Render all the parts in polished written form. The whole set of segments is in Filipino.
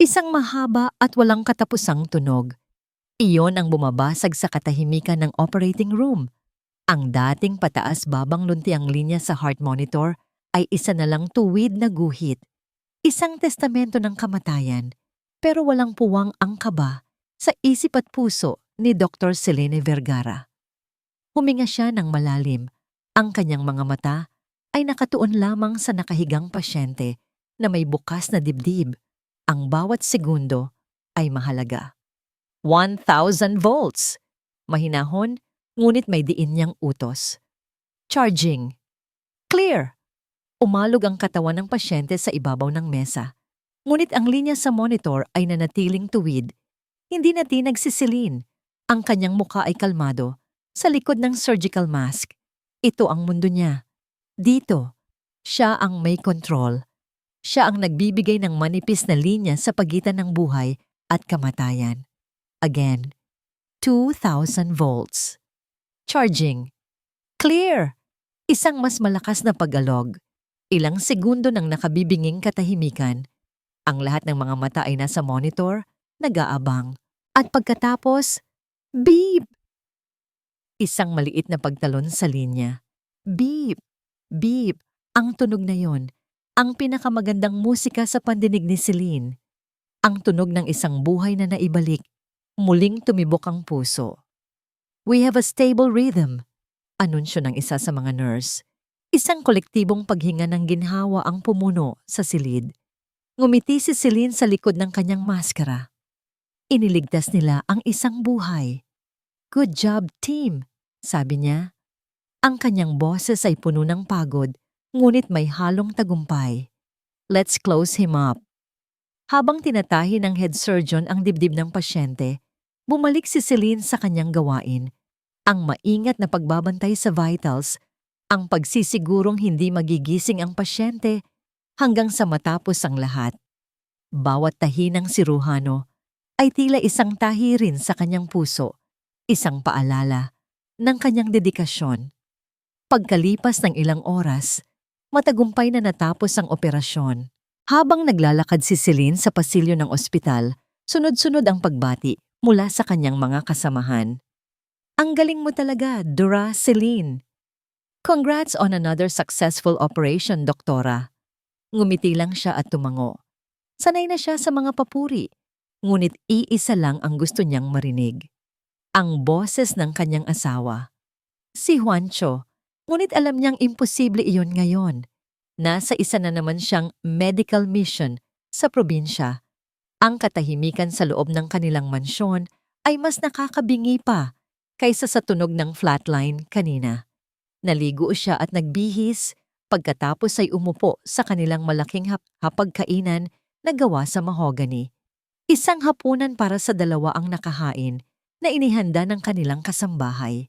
Isang mahaba at walang katapusang tunog. Iyon ang bumabasag sa katahimikan ng operating room. Ang dating pataas-babang luntiang linya sa heart monitor ay isa na lang tuwid na guhit. Isang testamento ng kamatayan, pero walang puwang ang kaba sa isip at puso ni Dr. Selene Vergara. Huminga siya ng malalim. Ang kanyang mga mata ay nakatuon lamang sa nakahigang pasyente na may bukas na dibdib. Ang bawat segundo ay mahalaga. 1,000 volts! Mahinahon, ngunit may diin niyang utos. Charging. Clear! Umalog ang katawan ng pasyente sa ibabaw ng mesa. Ngunit ang linya sa monitor ay nanatiling tuwid. Hindi na nagsisilin. Ang kanyang mukha ay kalmado. Sa likod ng surgical mask, ito ang mundo niya. Dito, siya ang may control. Siya ang nagbibigay ng manipis na linya sa pagitan ng buhay at kamatayan. Again, 2,000 volts. Charging. Clear! Isang mas malakas na pag-alog. Ilang segundo nang nakabibinging katahimikan. Ang lahat ng mga mata ay nasa monitor, nag-aabang. At pagkatapos, beep! Isang maliit na pagtalon sa linya. Beep! Beep! Ang tunog na yon, ang pinakamagandang musika sa pandinig ni Celine. Ang tunog ng isang buhay na naibalik. Muling tumibok ang puso. We have a stable rhythm. Anunsyo ng isa sa mga nurse. Isang kolektibong paghinga ng ginhawa ang pumuno sa silid. Ngumiti si Celine sa likod ng kanyang maskara. Iniligtas nila ang isang buhay. Good job, team, sabi niya. Ang kanyang boses ay puno ng pagod, ngunit may halong tagumpay. Let's close him up. Habang tinatahi ng head surgeon ang dibdib ng pasyente, bumalik si Celine sa kanyang gawain. Ang maingat na pagbabantay sa vitals, ang pagsisigurong hindi magigising ang pasyente hanggang sa matapos ang lahat. Bawat tahi ng siruhano ay tila isang tahi rin sa kanyang puso, isang paalala ng kanyang dedikasyon. Pagkalipas ng ilang oras, matagumpay na natapos ang operasyon. Habang naglalakad si Celine sa pasilyo ng ospital, sunod-sunod ang pagbati mula sa kanyang mga kasamahan. Ang galing mo talaga, Dora Celine. Congrats on another successful operation, doktora. Ngumiti lang siya at tumango. Sanay na siya sa mga papuri, ngunit iisa lang ang gusto niyang marinig. Ang boses ng kanyang asawa. Si Juancho, ngunit alam niyang imposible iyon ngayon. Nasa isa na naman siyang medical mission sa probinsya. Ang katahimikan sa loob ng kanilang mansyon ay mas nakakabingi pa kaysa sa tunog ng flatline kanina. Naligo siya at nagbihis, pagkatapos ay umupo sa kanilang malaking hapagkainan na gawa sa mahogany. Isang hapunan para sa dalawa ang nakahain na inihanda ng kanilang kasambahay.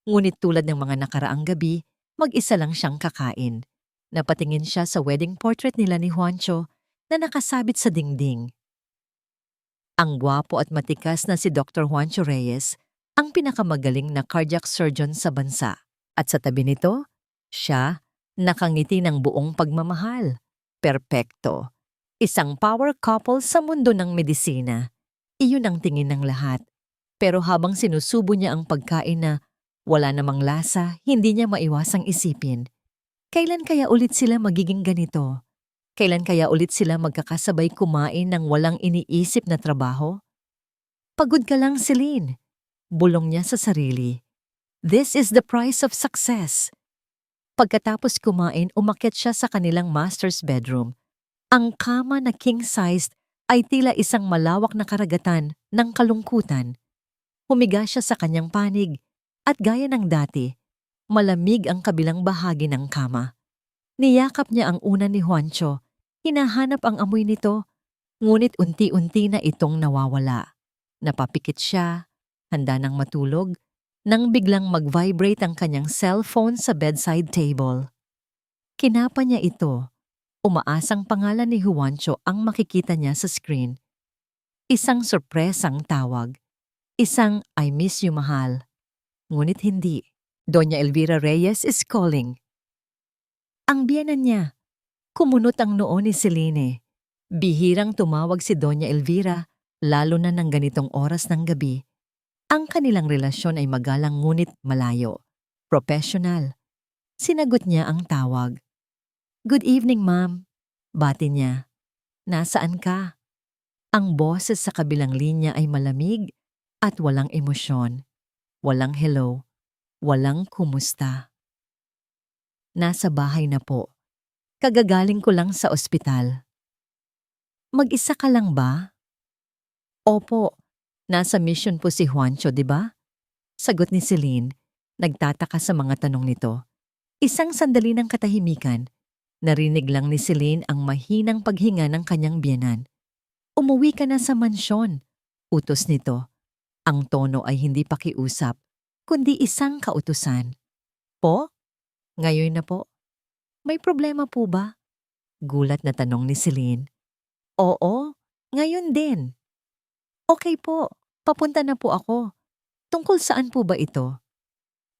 Ngunit tulad ng mga nakaraang gabi, mag-isa lang siyang kakain. Napatingin siya sa wedding portrait nila ni Juancho na nakasabit sa dingding. Ang gwapo at matikas na si Dr. Juancho Reyes, ang pinakamagaling na cardiac surgeon sa bansa. At sa tabi nito, siya, nakangiti ng buong pagmamahal. Perpekto. Isang power couple sa mundo ng medisina. Iyon ang tingin ng lahat. Pero habang sinusubo niya ang pagkain na wala namang lasa, hindi niya maiwasang isipin. Kailan kaya ulit sila magiging ganito? Kailan kaya ulit sila magkakasabay kumain ng walang iniisip na trabaho? Pagod ka lang, Celine. Bulong niya sa sarili. This is the price of success. Pagkatapos kumain, umakyat siya sa kanilang master's bedroom. Ang kama na king-sized ay tila isang malawak na karagatan ng kalungkutan. Humiga siya sa kanyang panig at gaya ng dati, malamig ang kabilang bahagi ng kama. Niyakap niya ang una ni Juancho. Hinahanap ang amoy nito, ngunit unti-unti na itong nawawala. Napapikit siya, handa nang matulog, nang biglang mag-vibrate ang kanyang cellphone sa bedside table. Kinapa niya ito. Umaasang pangalan ni Juancho ang makikita niya sa screen. Isang sorpresang tawag. Isang I miss you, mahal. Ngunit hindi. Doña Elvira Reyes is calling. Ang biyenan niya. Kumunot ang noo ni Celine. Bihirang tumawag si Doña Elvira, lalo na ng ganitong oras ng gabi. Ang kanilang relasyon ay magalang ngunit malayo. Professional. Sinagot niya ang tawag. "Good evening, ma'am." Bati niya. "Nasaan ka?" Ang boses sa kabilang linya ay malamig at walang emosyon. Walang hello. Walang kumusta. "Nasa bahay na po. Kagagaling ko lang sa ospital." "Mag-isa ka lang ba?" "Opo. Nasa mission po si Juancho, di ba?" Sagot ni Celine, nagtataka sa mga tanong nito. Isang sandali ng katahimikan, narinig lang ni Celine ang mahinang paghinga ng kanyang biyenan. "Umuwi ka na sa mansyon," utos nito. Ang tono ay hindi pakiusap, kundi isang kautusan. "Po? Ngayon na po? May problema po ba?" Gulat na tanong ni Celine. "Oo, ngayon din." "Okay po, papunta na po ako. Tungkol saan po ba ito?"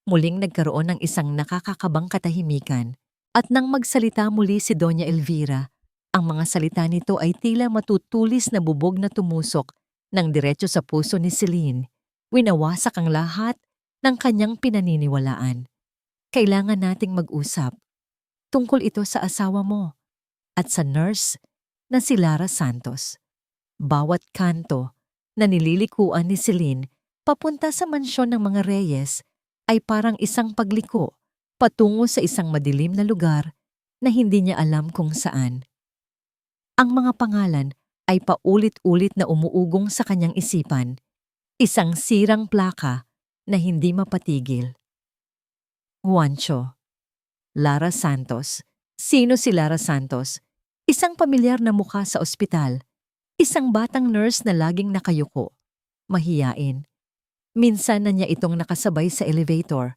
Muling nagkaroon ng isang nakakakabang katahimikan at nang magsalita muli si Doña Elvira, ang mga salita nito ay tila matutulis na bubog na tumusok ng diretso sa puso ni Celine. Winawasak ang lahat ng kanyang pinaniniwalaan. "Kailangan nating mag-usap. Tungkol ito sa asawa mo at sa nurse na si Lara Santos." Bawat kanto na nililikuan ni Celine papunta sa mansyon ng mga Reyes ay parang isang pagliko patungo sa isang madilim na lugar na hindi niya alam kung saan. Ang mga pangalan ay paulit-ulit na umuugong sa kanyang isipan, isang sirang plaka na hindi mapatigil. Juancho. Lara Santos. Sino si Lara Santos? Isang pamilyar na mukha sa ospital. Isang batang nurse na laging nakayuko. Mahiyain. Minsan na niya itong nakasabay sa elevator.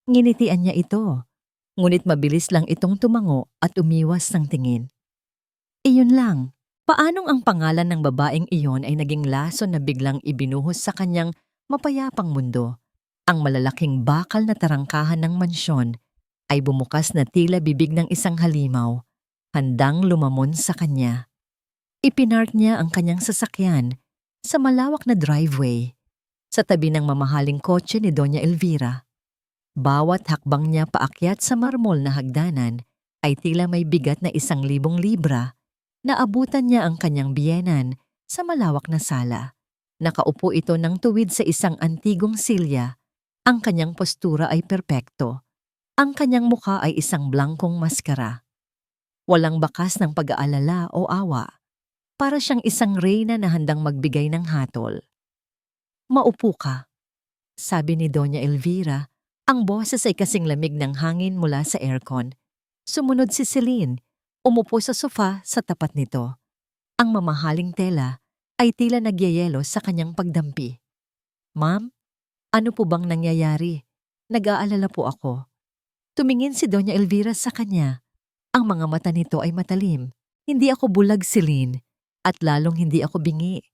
Nginitian niya ito. Ngunit mabilis lang itong tumango at umiwas ng tingin. Iyon lang. Paanong ang pangalan ng babaeng iyon ay naging lason na biglang ibinuhos sa kanyang mapayapang mundo? Ang malalaking bakal na tarangkahan ng mansyon ay bumukas na tila bibig ng isang halimaw, handang lumamon sa kanya. Ipinark niya ang kanyang sasakyan sa malawak na driveway, sa tabi ng mamahaling kotse ni Doña Elvira. Bawat hakbang niya paakyat sa marmol na hagdanan ay tila may bigat na 1,000 libra. Naabutan niya ang kanyang biyenan sa malawak na sala. Nakaupo ito ng tuwid sa isang antigong silya. Ang kanyang postura ay perpekto. Ang kanyang mukha ay isang blangkong maskara. Walang bakas ng pag-aalala o awa. Para siyang isang reyna na handang magbigay ng hatol. "Maupo ka," sabi ni Doña Elvira. Ang boses ay kasing lamig ng hangin mula sa aircon. Sumunod si Celine, umupo sa sofa sa tapat nito. Ang mamahaling tela ay tila nagyayelo sa kanyang pagdampi. "Ma'am, ano po bang nangyayari? Nag-aalala po ako." Tumingin si Doña Elvira sa kanya. Ang mga mata nito ay matalim. "Hindi ako bulag, Celine, at lalong hindi ako bingi.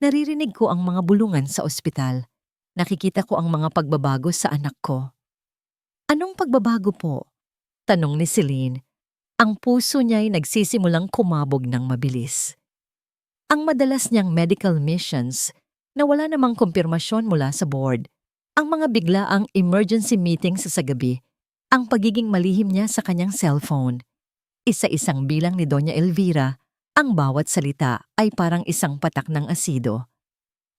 Naririnig ko ang mga bulungan sa ospital. Nakikita ko ang mga pagbabago sa anak ko." "Anong pagbabago po?" tanong ni Celine. Ang puso niya ay nagsisimulang kumabog ng mabilis. Ang madalas niyang medical missions na wala namang kumpirmasyon mula sa board, ang mga biglaang emergency meetings sa gabi, ang pagiging malihim niya sa kanyang cellphone. Isa-isang bilang ni Doña Elvira, ang bawat salita ay parang isang patak ng asido.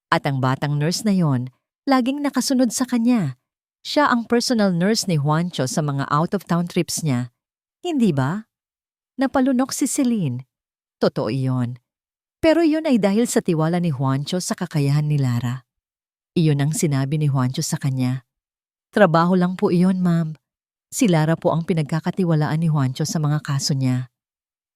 At ang batang nurse na yon, laging nakasunod sa kanya. Siya ang personal nurse ni Juancho sa mga out-of-town trips niya. Hindi ba? Napalunok si Celine. Totoo iyon. Pero iyon ay dahil sa tiwala ni Juancho sa kakayahan ni Lara. Iyon ang sinabi ni Juancho sa kanya. "Trabaho lang po iyon, ma'am. Si Lara po ang pinagkakatiwalaan ni Juancho sa mga kaso niya."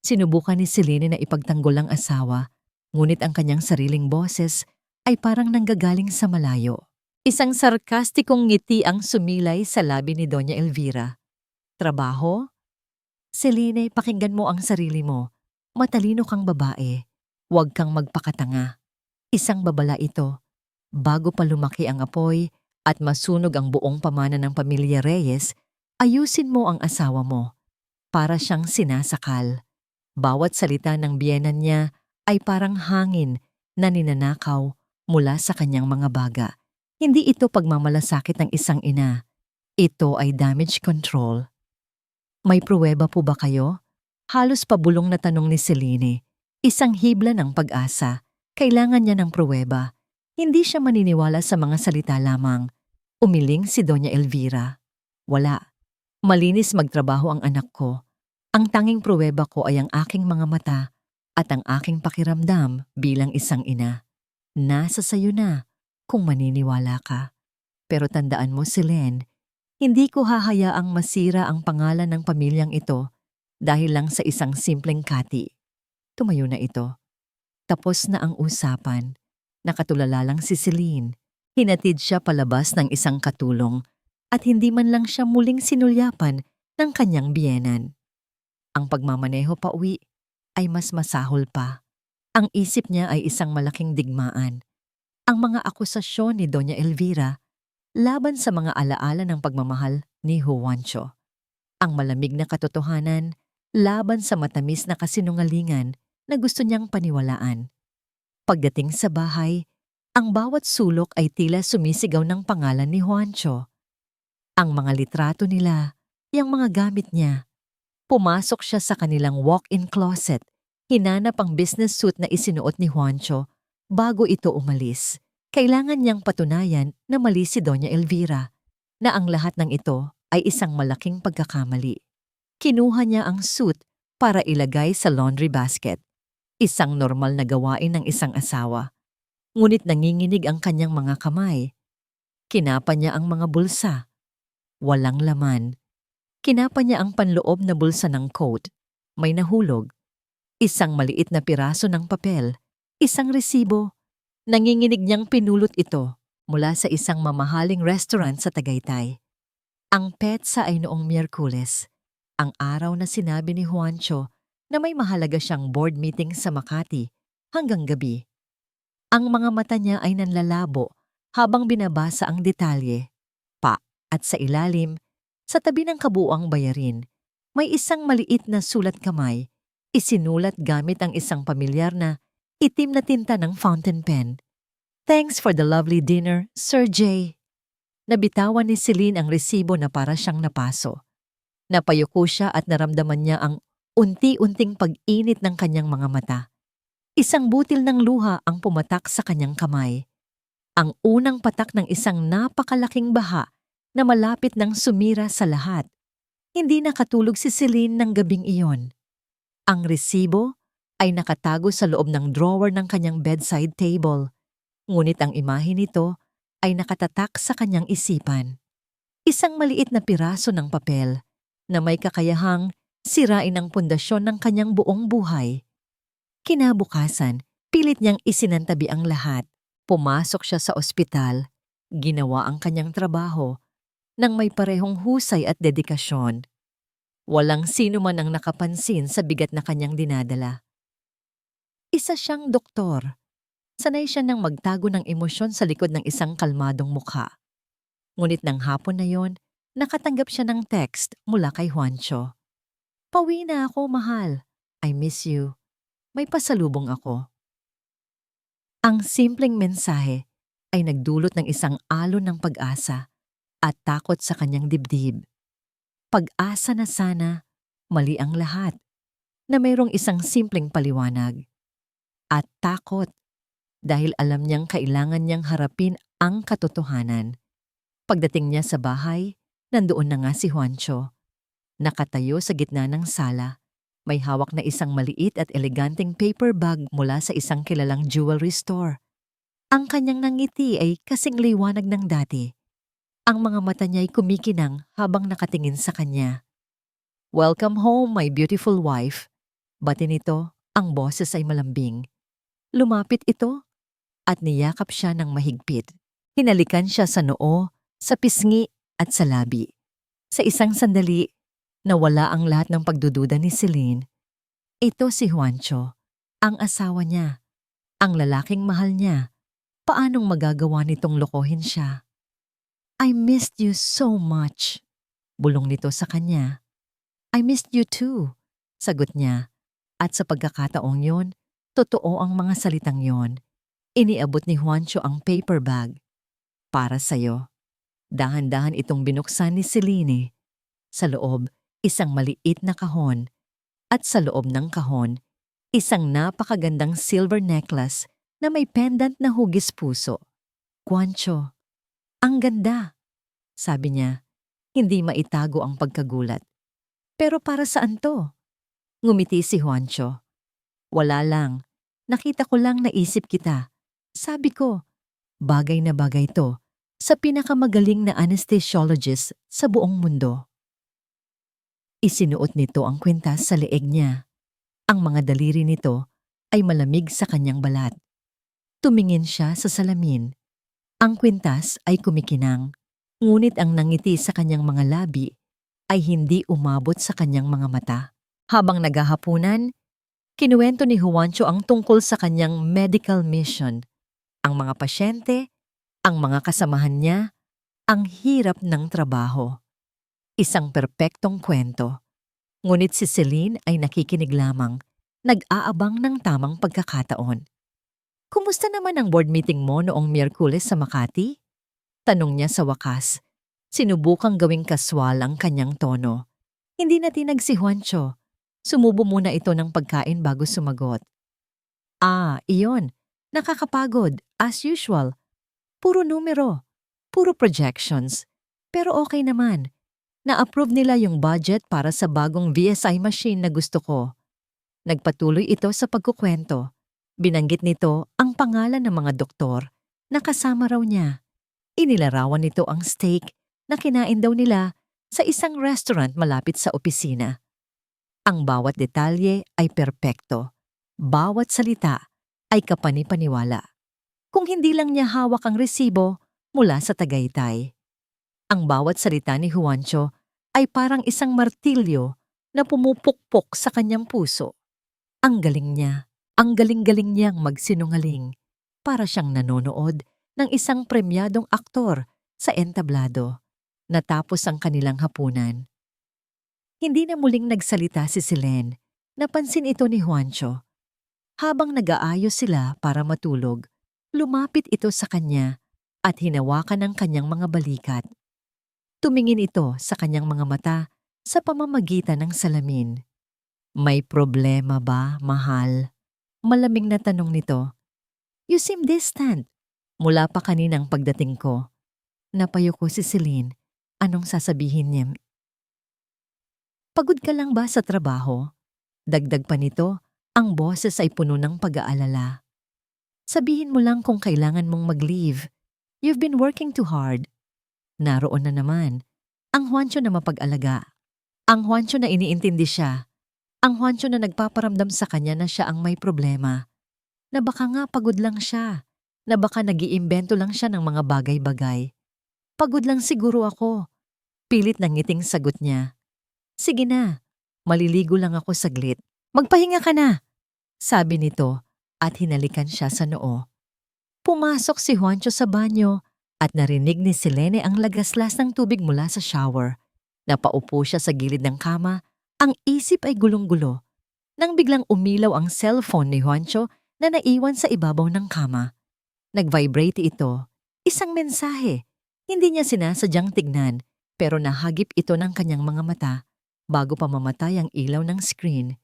Sinubukan ni Celine na ipagtanggol ang asawa, ngunit ang kanyang sariling boses ay parang nanggagaling sa malayo. Isang sarkastikong ngiti ang sumilay sa labi ni Doña Elvira. "Trabaho? Celine, pakinggan mo ang sarili mo. Matalino kang babae. Huwag kang magpakatanga. Isang babala ito. Bago pa lumaki ang apoy at masunog ang buong pamana ng pamilya Reyes, ayusin mo ang asawa mo. Para siyang sinasakal. Bawat salita ng biyenan niya ay parang hangin na ninanakaw mula sa kanyang mga baga. Hindi ito pagmamalasakit ng isang ina. Ito ay damage control. May pruweba po ba kayo? Halos pabulong na tanong ni Celine. Isang hibla ng pag-asa. Kailangan niya ng pruweba. Hindi siya maniniwala sa mga salita lamang. Umiling si Doña Elvira. Wala. Malinis magtrabaho ang anak ko. Ang tanging pruweba ko ay ang aking mga mata at ang aking pakiramdam bilang isang ina. Nasa sayo na kung maniniwala ka. Pero tandaan mo, Celine, hindi ko hahayaang masira ang pangalan ng pamilyang ito dahil lang sa isang simpleng kati. Tumayo na ito. Tapos na ang usapan. Nakatulala lang si Celine. Hinatid siya palabas ng isang katulong at hindi man lang siya muling sinulyapan ng kanyang biyenan. Ang pagmamaneho pa uwi ay mas masahol pa. Ang isip niya ay isang malaking digmaan. Ang mga akusasyon ni Doña Elvira laban sa mga alaala ng pagmamahal ni Juancho. Ang malamig na katotohanan laban sa matamis na kasinungalingan na gusto niyang paniwalaan. Pagdating sa bahay, ang bawat sulok ay tila sumisigaw ng pangalan ni Juancho. Ang mga litrato nila, yung mga gamit niya. Pumasok siya sa kanilang walk-in closet, hinanap ang business suit na isinuot ni Juancho bago ito umalis. Kailangan niyang patunayan na mali si Doña Elvira, na ang lahat ng ito ay isang malaking pagkakamali. Kinuha niya ang suit para ilagay sa laundry basket, isang normal na gawain ng isang asawa. Ngunit nanginginig ang kanyang mga kamay. Kinapa niya ang mga bulsa. Walang laman. Kinapa niya ang panloob na bulsa ng coat. May nahulog. Isang maliit na piraso ng papel. Isang resibo. Nanginginig niyang pinulot ito mula sa isang mamahaling restaurant sa Tagaytay. Ang petsa ay noong Miyerkules, ang araw na sinabi ni Juancho na may mahalaga siyang board meeting sa Makati hanggang gabi. Ang mga mata niya ay nanlalabo habang binabasa ang detalye. At sa ilalim, sa tabi ng kabuuang bayarin, may isang maliit na sulat kamay, isinulat gamit ang isang pamilyar na itim na tinta ng fountain pen. Thanks for the lovely dinner, Sir J. Nabitawan ni Celine ang resibo na para siyang napaso. Napayuko siya at naramdaman niya ang unti-unting pag-init ng kanyang mga mata. Isang butil ng luha ang pumatak sa kanyang kamay. Ang unang patak ng isang napakalaking baha na malapit nang sumira sa lahat. Hindi nakatulog si Celine ng gabing iyon. Ang resibo ay nakatago sa loob ng drawer ng kanyang bedside table. Ngunit ang imahe nito ay nakatatak sa kanyang isipan. Isang maliit na piraso ng papel na may kakayahang sirain ang pundasyon ng kanyang buong buhay. Kinabukasan, pilit niyang isinantabi ang lahat. Pumasok siya sa ospital, ginawa ang kanyang trabaho nang may parehong husay at dedikasyon. Walang sino man ang nakapansin sa bigat na kanyang dinadala. Isa siyang doktor. Sanay siya nang magtago ng emosyon sa likod ng isang kalmadong mukha. Ngunit ng hapon na yon, nakatanggap siya ng text mula kay Juancho. "Pauwi na ako, mahal. I miss you. May pasalubong ako." Ang simpleng mensahe ay nagdulot ng isang alon ng pag-asa at takot sa kanyang dibdib. Pag-asa na sana mali ang lahat, na mayroong isang simpleng paliwanag. At takot dahil alam niyang kailangan niyang harapin ang katotohanan. Pagdating niya sa bahay, nandoon na nga si Juancho. Nakatayo sa gitna ng sala, may hawak na isang maliit at eleganteng paper bag mula sa isang kilalang jewelry store. Ang kanyang nangiti ay kasing liwanag ng dati. Ang mga mata niya ay kumikinang habang nakatingin sa kanya. "Welcome home, my beautiful wife." Bati nito, ang boses ay malambing. Lumapit ito at niyakap siya ng mahigpit. Hinalikan siya sa noo, sa pisngi at sa labi. Sa isang sandali, nawala ang lahat ng pagdududa ni Celine. Ito si Juancho, ang asawa niya, ang lalaking mahal niya. Paanong magagawa nitong lokohin siya? "I missed you so much." Bulong nito sa kanya. "I missed you too," sagot niya. At sa pagkakataong yon, totoo ang mga salitang yon. Iniabot ni Juancho ang paper bag. Para sa'yo. Dahan-dahan itong binuksan ni Celine. Sa loob, isang maliit na kahon. At sa loob ng kahon, isang napakagandang silver necklace na may pendant na hugis puso. Juancho, ang ganda, sabi niya, hindi maitago ang pagkagulat. Pero para saan to? Ngumiti si Juancho. Wala lang, nakita ko lang naisip kita. Sabi ko, bagay na bagay to sa pinakamagaling na anesthesiologist sa buong mundo. Isinuot nito ang kwintas sa leeg niya. Ang mga daliri nito ay malamig sa kanyang balat. Tumingin siya sa salamin. Ang kwintas ay kumikinang, ngunit ang nangiti sa kanyang mga labi ay hindi umabot sa kanyang mga mata. Habang naghahapunan, kinuwento ni Juancho ang tungkol sa kanyang medical mission, ang mga pasyente, ang mga kasamahan niya, ang hirap ng trabaho. Isang perpektong kwento. Ngunit si Celine ay nakikinig lamang, nag-aabang ng tamang pagkakataon. Kumusta naman ang board meeting mo noong Miyerkules sa Makati? Tanong niya sa wakas. Sinubukang gawing kaswal ang kanyang tono. Hindi na tinag si Juancho. Sumubo muna ito ng pagkain bago sumagot. Iyon. Nakakapagod, as usual. Puro numero, puro projections. Pero okay naman. Na-approve nila yung budget para sa bagong VSI machine na gusto ko. Nagpatuloy ito sa pagkukwento. Binanggit nito ang pangalan ng mga doktor na kasama raw niya. Inilarawan nito ang steak na kinain daw nila sa isang restaurant malapit sa opisina. Ang bawat detalye ay perpekto. Bawat salita ay kapani-paniwala. Kung hindi lang niya hawak ang resibo mula sa Tagaytay. Ang bawat salita ni Juancho ay parang isang martilyo na pumupukpok sa kanyang puso. Ang galing niya. Ang galing-galing niyang magsinungaling. Para siyang nanonood ng isang premyadong aktor sa entablado. Natapos ang kanilang hapunan. Hindi na muling nagsalita si Celine. Napansin ito ni Juancho. Habang nag-aayos sila para matulog, lumapit ito sa kanya at hinawakan ang kanyang mga balikat. Tumingin ito sa kanyang mga mata sa pamamagitan ng salamin. May problema ba, mahal? Malamig na tanong nito. You seem distant. Mula pa kaninang pagdating ko. Napayo ko si Celine. Anong sasabihin niya? Pagod ka lang ba sa trabaho? Dagdag pa nito, ang boses ay puno ng pag-aalala. Sabihin mo lang kung kailangan mong mag-leave. You've been working too hard. Naroon na naman. Ang Juancho na mapag-alaga. Ang Juancho na iniintindi siya. Ang Juancho na nagpaparamdam sa kanya na siya ang may problema. Na baka nga pagod lang siya. Na baka nag-iimbento lang siya ng mga bagay-bagay. Pagod lang siguro ako. Pilit ng ngiting sagot niya. Sige na, maliligo lang ako saglit. Magpahinga ka na, sabi nito at hinalikan siya sa noo. Pumasok si Juancho sa banyo at narinig ni Selene ang lagaslas ng tubig mula sa shower. Napaupo siya sa gilid ng kama, ang isip ay gulong-gulo. Nang biglang umilaw ang cellphone ni Juancho na naiwan sa ibabaw ng kama. Nag-vibrate ito, isang mensahe. Hindi niya sinasadyang tignan pero nahagip ito ng kanyang mga mata bago pa mamatay ang ilaw ng screen.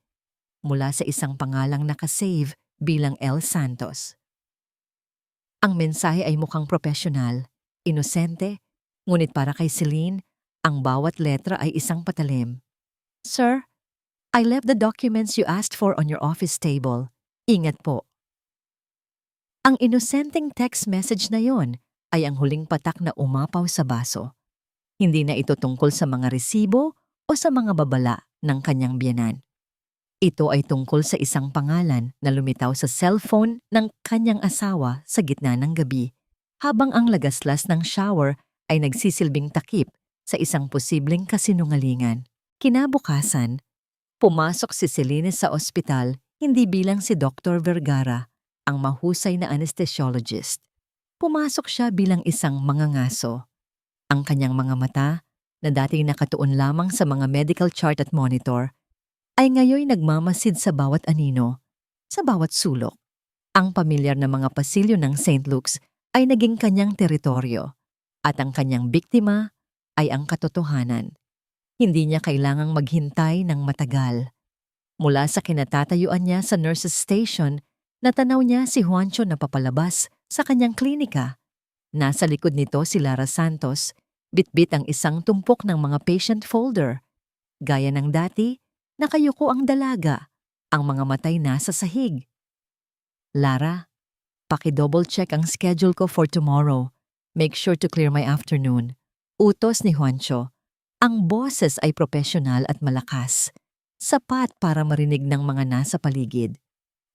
Mula sa isang pangalang nakasave bilang L. Santos. Ang mensahe ay mukhang profesional, inosente, ngunit para kay Celine, ang bawat letra ay isang patalim. Sir, I left the documents you asked for on your office table. Ingat po. Ang inosenteng text message na yon ay ang huling patak na umapaw sa baso. Hindi na ito tungkol sa mga resibo o sa mga babala ng kanyang biyenan. Ito ay tungkol sa isang pangalan na lumitaw sa cellphone ng kanyang asawa sa gitna ng gabi habang ang lagaslas ng shower ay nagsisilbing takip sa isang posibleng kasinungalingan. Kinabukasan, pumasok si Celine sa ospital hindi bilang si Dr. Vergara, ang mahusay na anesthesiologist. Pumasok siya bilang isang mangangaso. Ang kanyang mga mata, na dati nakatuon lamang sa mga medical chart at monitor, ay ngayoy nagmamasid sa bawat anino, sa bawat sulok. Ang pamilyar na mga pasilyo ng St. Luke's ay naging kanyang teritoryo at ang kanyang biktima ay ang katotohanan. Hindi niya kailangang maghintay ng matagal. Mula sa kinatatayuan niya sa nurse's station, natanaw niya si Juancho na papalabas sa kanyang klinika. Nasa likod nito si Lara Santos, bitbit ang isang tumpok ng mga patient folder. Gaya ng dati, nakayuko ang dalaga, ang mga matay nasa sahig. Lara, paki-double check ang schedule ko for tomorrow. Make sure to clear my afternoon. Utos ni Juancho. Ang boses ay profesional at malakas. Sapat para marinig ng mga nasa paligid.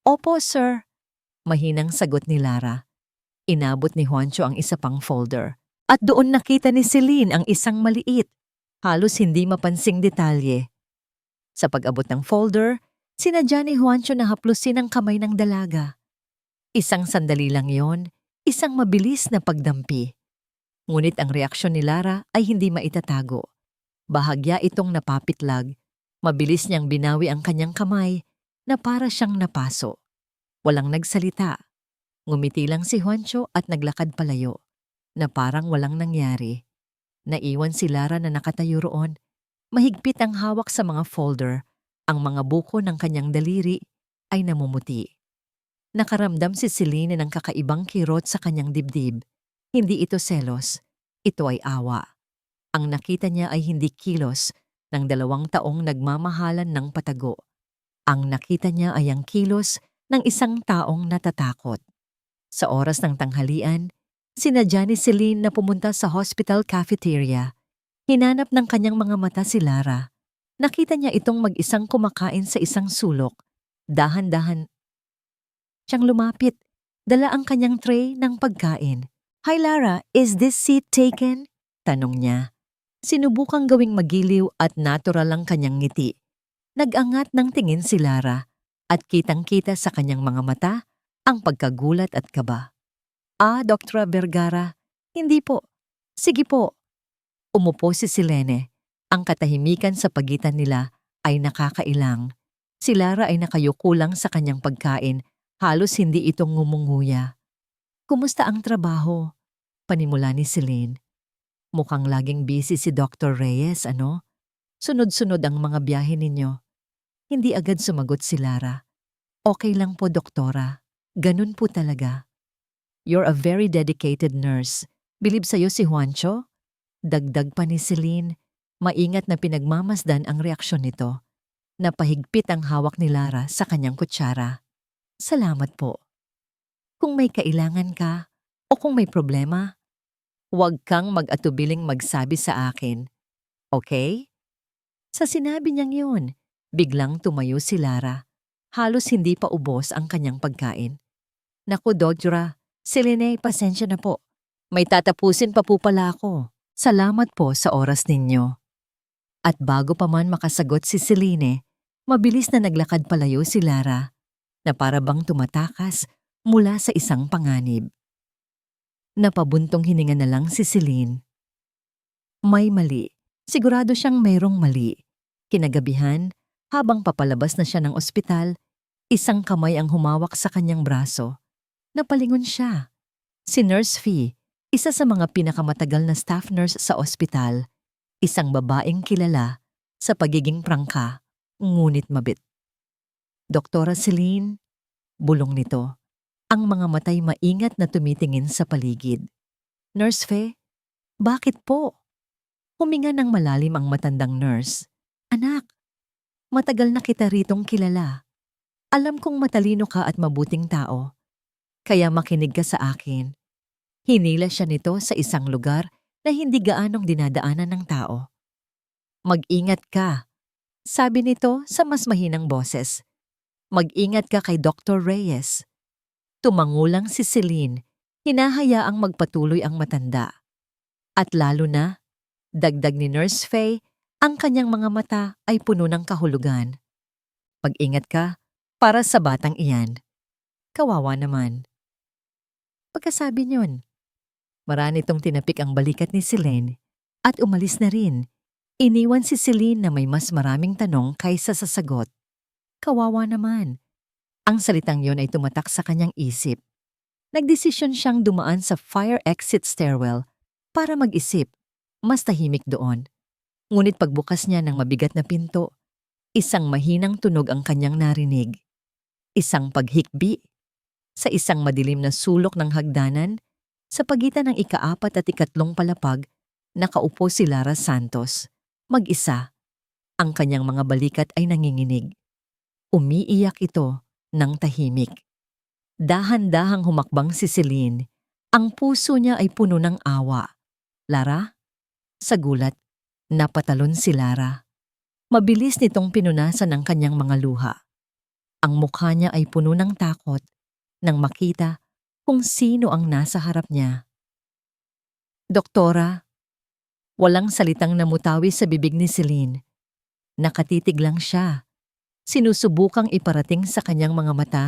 Opo, sir. Mahinang sagot ni Lara. Inabot ni Juancho ang isa pang folder. At doon nakita ni Celine ang isang maliit, halos hindi mapansing detalye. Sa pag-abot ng folder, sinadya ni Juancho na haplusin ang kamay ng dalaga. Isang sandali lang yon, isang mabilis na pagdampi. Ngunit ang reaksyon ni Lara ay hindi maitatago. Bahagya itong napapitlag. Mabilis niyang binawi ang kanyang kamay na para siyang napaso. Walang nagsalita. Ngumiti lang si Juancho at naglakad palayo, na parang walang nangyari. Naiwan si Lara na nakatayo roon. Mahigpit ang hawak sa mga folder. Ang mga buko ng kanyang daliri ay namumuti. Nakaramdam si Celine ng kakaibang kirot sa kanyang dibdib. Hindi ito selos, ito ay awa. Ang nakita niya ay hindi kilos ng 2 taong nagmamahalan ng patago. Ang nakita niya ay ang kilos ng isang taong natatakot. Sa oras ng tanghalian, sinadya ni Celine na pumunta sa hospital cafeteria. Hinanap ng kanyang mga mata si Lara. Nakita niya itong mag-isang kumakain sa isang sulok. Dahan-dahan siyang lumapit. Dala ang kanyang tray ng pagkain. Hi Lara, is this seat taken? Tanong niya. Sinubukang gawing magiliw at natural ang kanyang ngiti. Nag-angat ng tingin si Lara at kitang-kita sa kanyang mga mata ang pagkagulat at kaba. Dr. Vergara, hindi po. Sige po. Umupo si Silene. Ang katahimikan sa pagitan nila ay nakakailang. Si Lara ay nakayuko lang sa kanyang pagkain, halos hindi itong ngumunguya. Kumusta ang trabaho? Panimula ni Celine. Mukhang laging busy si Dr. Reyes, ano? Sunod-sunod ang mga biyahe ninyo. Hindi agad sumagot si Lara. Okay lang po, doktora. Ganun po talaga. You're a very dedicated nurse. Bilib sa'yo si Juancho? Dagdag pa ni Celine. Maingat na pinagmamasdan ang reaksyon nito. Napahigpit ang hawak ni Lara sa kanyang kutsara. Salamat po. Kung may kailangan ka o kung may problema, huwag kang mag-atubiling magsabi sa akin. Okay? Sa sinabi niyang yun, biglang tumayo si Lara. Halos hindi pa ubos ang kanyang pagkain. Naku, Dodra, Celine, pasensya na po. May tatapusin pa po pala ako. Salamat po sa oras ninyo. At bago pa man makasagot si Celine, mabilis na naglakad palayo si Lara, na para bang tumatakas mula sa isang panganib. Napabuntong hininga na lang si Celine. May mali. Sigurado siyang mayroong mali. Kinagabihan, habang papalabas na siya ng ospital, isang kamay ang humawak sa kanyang braso. Napalingon siya. Si Nurse Fee, isa sa mga pinakamatagal na staff nurse sa ospital, isang babaeng kilala sa pagiging prangka, ngunit mabit. Doktora Celine, bulong nito, ang mga matay maingat na tumitingin sa paligid. Nurse Fee, bakit po? Huminga ng malalim ang matandang nurse. Anak, matagal na kita ritong kilala. Alam kong matalino ka at mabuting tao. Kaya makinig ka sa akin. Hinila siya nito sa isang lugar na hindi gaanong dinadaanan ng tao. Mag-ingat ka, sabi nito sa mas mahinang boses. Mag-ingat ka kay Dr. Reyes. Tumangulang si Celine, hinahayaang magpatuloy ang matanda. At lalo na, dagdag ni Nurse Faye, ang kanyang mga mata ay puno ng kahulugan. Mag-ingat ka para sa batang iyan. Kawawa naman. Pagkasabi niyon, marami itong tinapik ang balikat ni Celine at umalis na rin. Iniwan si Celine na may mas maraming tanong kaysa sa sagot. Kawawa naman. Ang salitang yon ay tumatak sa kanyang isip. Nagdesisyon siyang dumaan sa fire exit stairwell para mag-isip. Mas tahimik doon. Ngunit pagbukas niya ng mabigat na pinto, isang mahinang tunog ang kanyang narinig. Isang paghikbi. Sa isang madilim na sulok ng hagdanan, sa pagitan ng ika-4 at ika-3 palapag, nakaupo si Lara Santos. Mag-isa. Ang kanyang mga balikat ay nanginginig. Umiiyak ito ng tahimik. Dahan-dahang humakbang si Celine. Ang puso niya ay puno ng awa. Lara? Sa gulat, napatalon si Lara. Mabilis nitong pinunasan ang kanyang mga luha. Ang mukha niya ay puno ng takot nang makita kung sino ang nasa harap niya. Doktora, walang salitang namutawi sa bibig ni Celine. Nakatitig lang siya. Sinusubukang iparating sa kanyang mga mata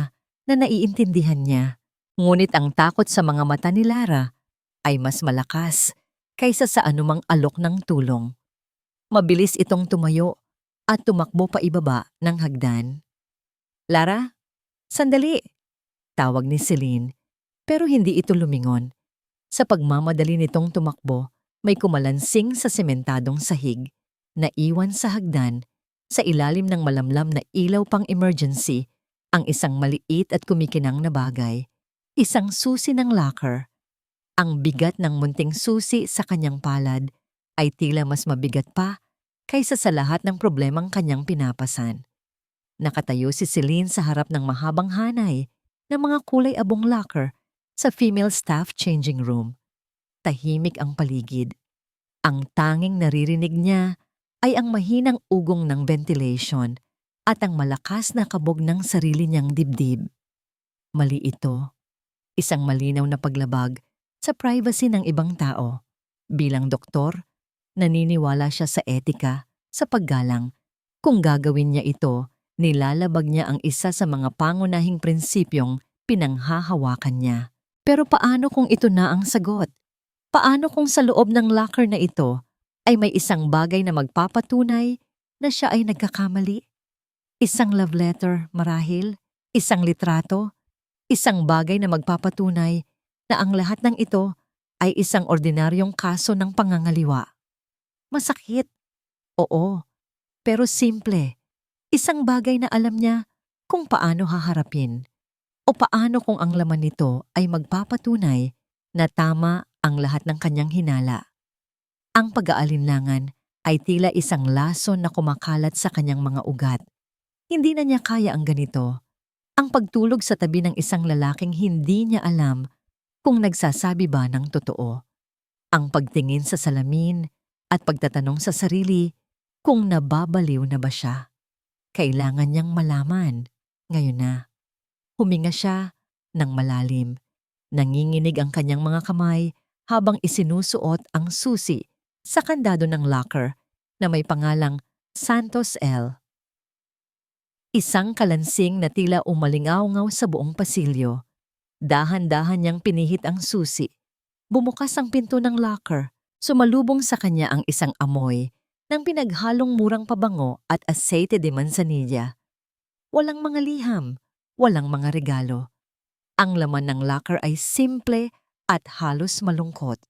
na naiintindihan niya. Ngunit ang takot sa mga mata ni Lara ay mas malakas kaysa sa anumang alok ng tulong. Mabilis itong tumayo at tumakbo pa ibaba ng hagdan. Lara, sandali! Tawag ni Celine, pero hindi ito lumingon. Sa pagmamadali nitong tumakbo, may kumalansing sa sementadong sahig, na iwan sa hagdan, sa ilalim ng malamlam na ilaw pang emergency, ang isang maliit at kumikinang na bagay, isang susi ng locker. Ang bigat ng munting susi sa kanyang palad ay tila mas mabigat pa kaysa sa lahat ng problemang kanyang pinapasan. Nakatayo si Celine sa harap ng mahabang hanay ng mga kulay abong locker sa female staff changing room. Tahimik ang paligid. Ang tanging naririnig niya ay ang mahinang ugong ng ventilation at ang malakas na kabog ng sarili niyang dibdib. Mali ito. Isang malinaw na paglabag sa privacy ng ibang tao. Bilang doktor, naniniwala siya sa etika, sa paggalang. Kung gagawin niya ito, nilalabag niya ang isa sa mga pangunahing prinsipyong pinanghahawakan niya. Pero paano kung ito na ang sagot? Paano kung sa loob ng locker na ito ay may isang bagay na magpapatunay na siya ay nagkakamali? Isang love letter, marahil? Isang litrato? Isang bagay na magpapatunay na ang lahat ng ito ay isang ordinaryong kaso ng pangangaliwa. Masakit. Oo, pero simple. Isang bagay na alam niya kung paano haharapin o paano kung ang laman nito ay magpapatunay na tama ang lahat ng kanyang hinala. Ang pag-aalinlangan ay tila isang lason na kumakalat sa kanyang mga ugat. Hindi na niya kaya ang ganito. Ang pagtulog sa tabi ng isang lalaking hindi niya alam kung nagsasabi ba ng totoo. Ang pagtingin sa salamin at pagtatanong sa sarili kung nababaliw na ba siya. Kailangan niyang malaman. Ngayon na. Huminga siya ng malalim. Nanginginig ang kanyang mga kamay habang isinusuot ang susi sa kandado ng locker na may pangalang Santos L. Isang kalansing na tila umalingaw-ngaw sa buong pasilyo. Dahan-dahan niyang pinihit ang susi. Bumukas ang pinto ng locker. Sumalubong sa kanya ang isang amoy ng pinaghalong murang pabango at aceite de manzanilla. Walang mga liham, walang mga regalo. Ang laman ng locker ay simple at halos malungkot.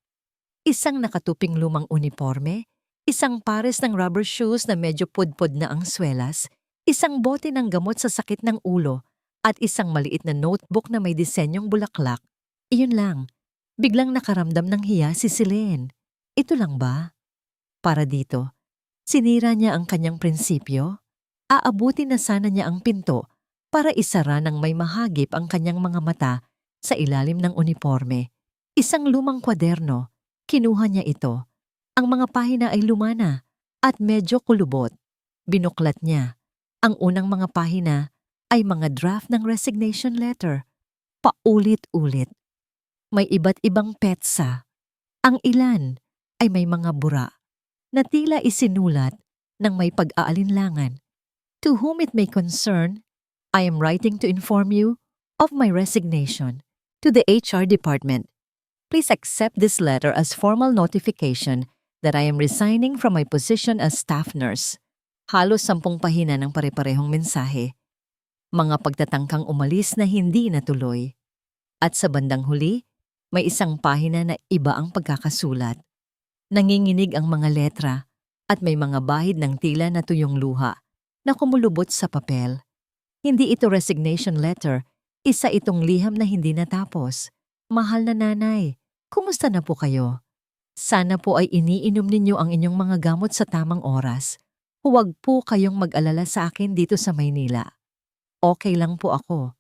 Isang nakatuping lumang uniforme, isang pares ng rubber shoes na medyo pudpod na ang swelas, isang bote ng gamot sa sakit ng ulo, at isang maliit na notebook na may disenyong bulaklak. Iyon lang. Biglang nakaramdam ng hiya si Celine. Ito lang ba? Para dito. Sinira niya ang kanyang prinsipyo. Aabutin na sana niya ang pinto para isara ng may mahagip ang kanyang mga mata sa ilalim ng uniforme. Isang lumang kwaderno. Kinuha niya ito. Ang mga pahina ay lumana at medyo kulubot. Binuklat niya. Ang unang mga pahina ay mga draft ng resignation letter. Paulit-ulit. May iba't ibang petsa. Ang ilan ay may mga bura na tila isinulat ng may pag-aalinlangan. To whom it may concern, I am writing to inform you of my resignation to the HR department. Please accept this letter as formal notification that I am resigning from my position as staff nurse. Halos 10 pahina ng pare-parehong mensahe. Mga pagtatangkang umalis na hindi natuloy. At sa bandang huli, may isang pahina na iba ang pagkakasulat. Nanginginig ang mga letra at may mga bahid ng tila na tuyong luha na kumulubot sa papel. Hindi ito resignation letter, isa itong liham na hindi natapos. Mahal na nanay, kumusta na po kayo? Sana po ay iniinom ninyo ang inyong mga gamot sa tamang oras. Huwag po kayong mag-alala sa akin dito sa Maynila. Okay lang po ako.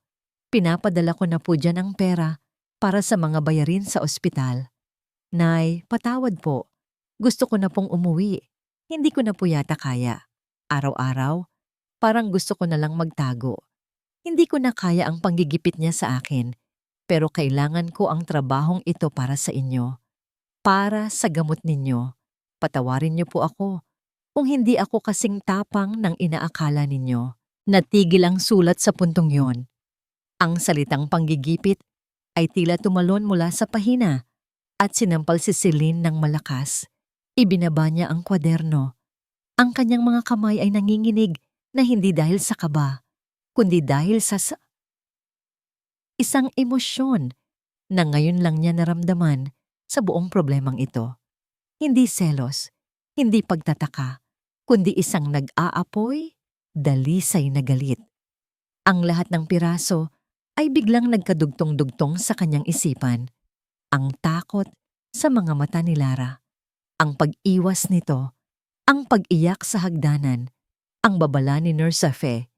Pinapadala ko na po dyan ang pera para sa mga bayarin sa ospital. Nay, patawad po. Gusto ko na pong umuwi. Hindi ko na po yata kaya. Araw-araw, parang gusto ko na lang magtago. Hindi ko na kaya ang panggigipit niya sa akin, pero kailangan ko ang trabahong ito para sa inyo. Para sa gamot ninyo. Patawarin niyo po ako kung hindi ako kasing tapang ng inaakala ninyo. Natigil ang sulat sa puntong yon. Ang salitang panggigipit ay tila tumalon mula sa pahina at sinampal si Celine ng malakas. Ibinaba niya ang kwaderno. Ang kanyang mga kamay ay nanginginig na hindi dahil sa kaba, kundi dahil sa isang emosyon na ngayon lang niya naramdaman sa buong problemang ito. Hindi selos, hindi pagtataka, kundi isang nag-aapoy, dalisay na galit. Ang lahat ng piraso ay biglang nagkadugtong-dugtong sa kanyang isipan. Ang takot sa mga mata ni Lara. Ang pag-iwas nito, ang pag-iyak sa hagdanan, ang babala ni Nurse Safe.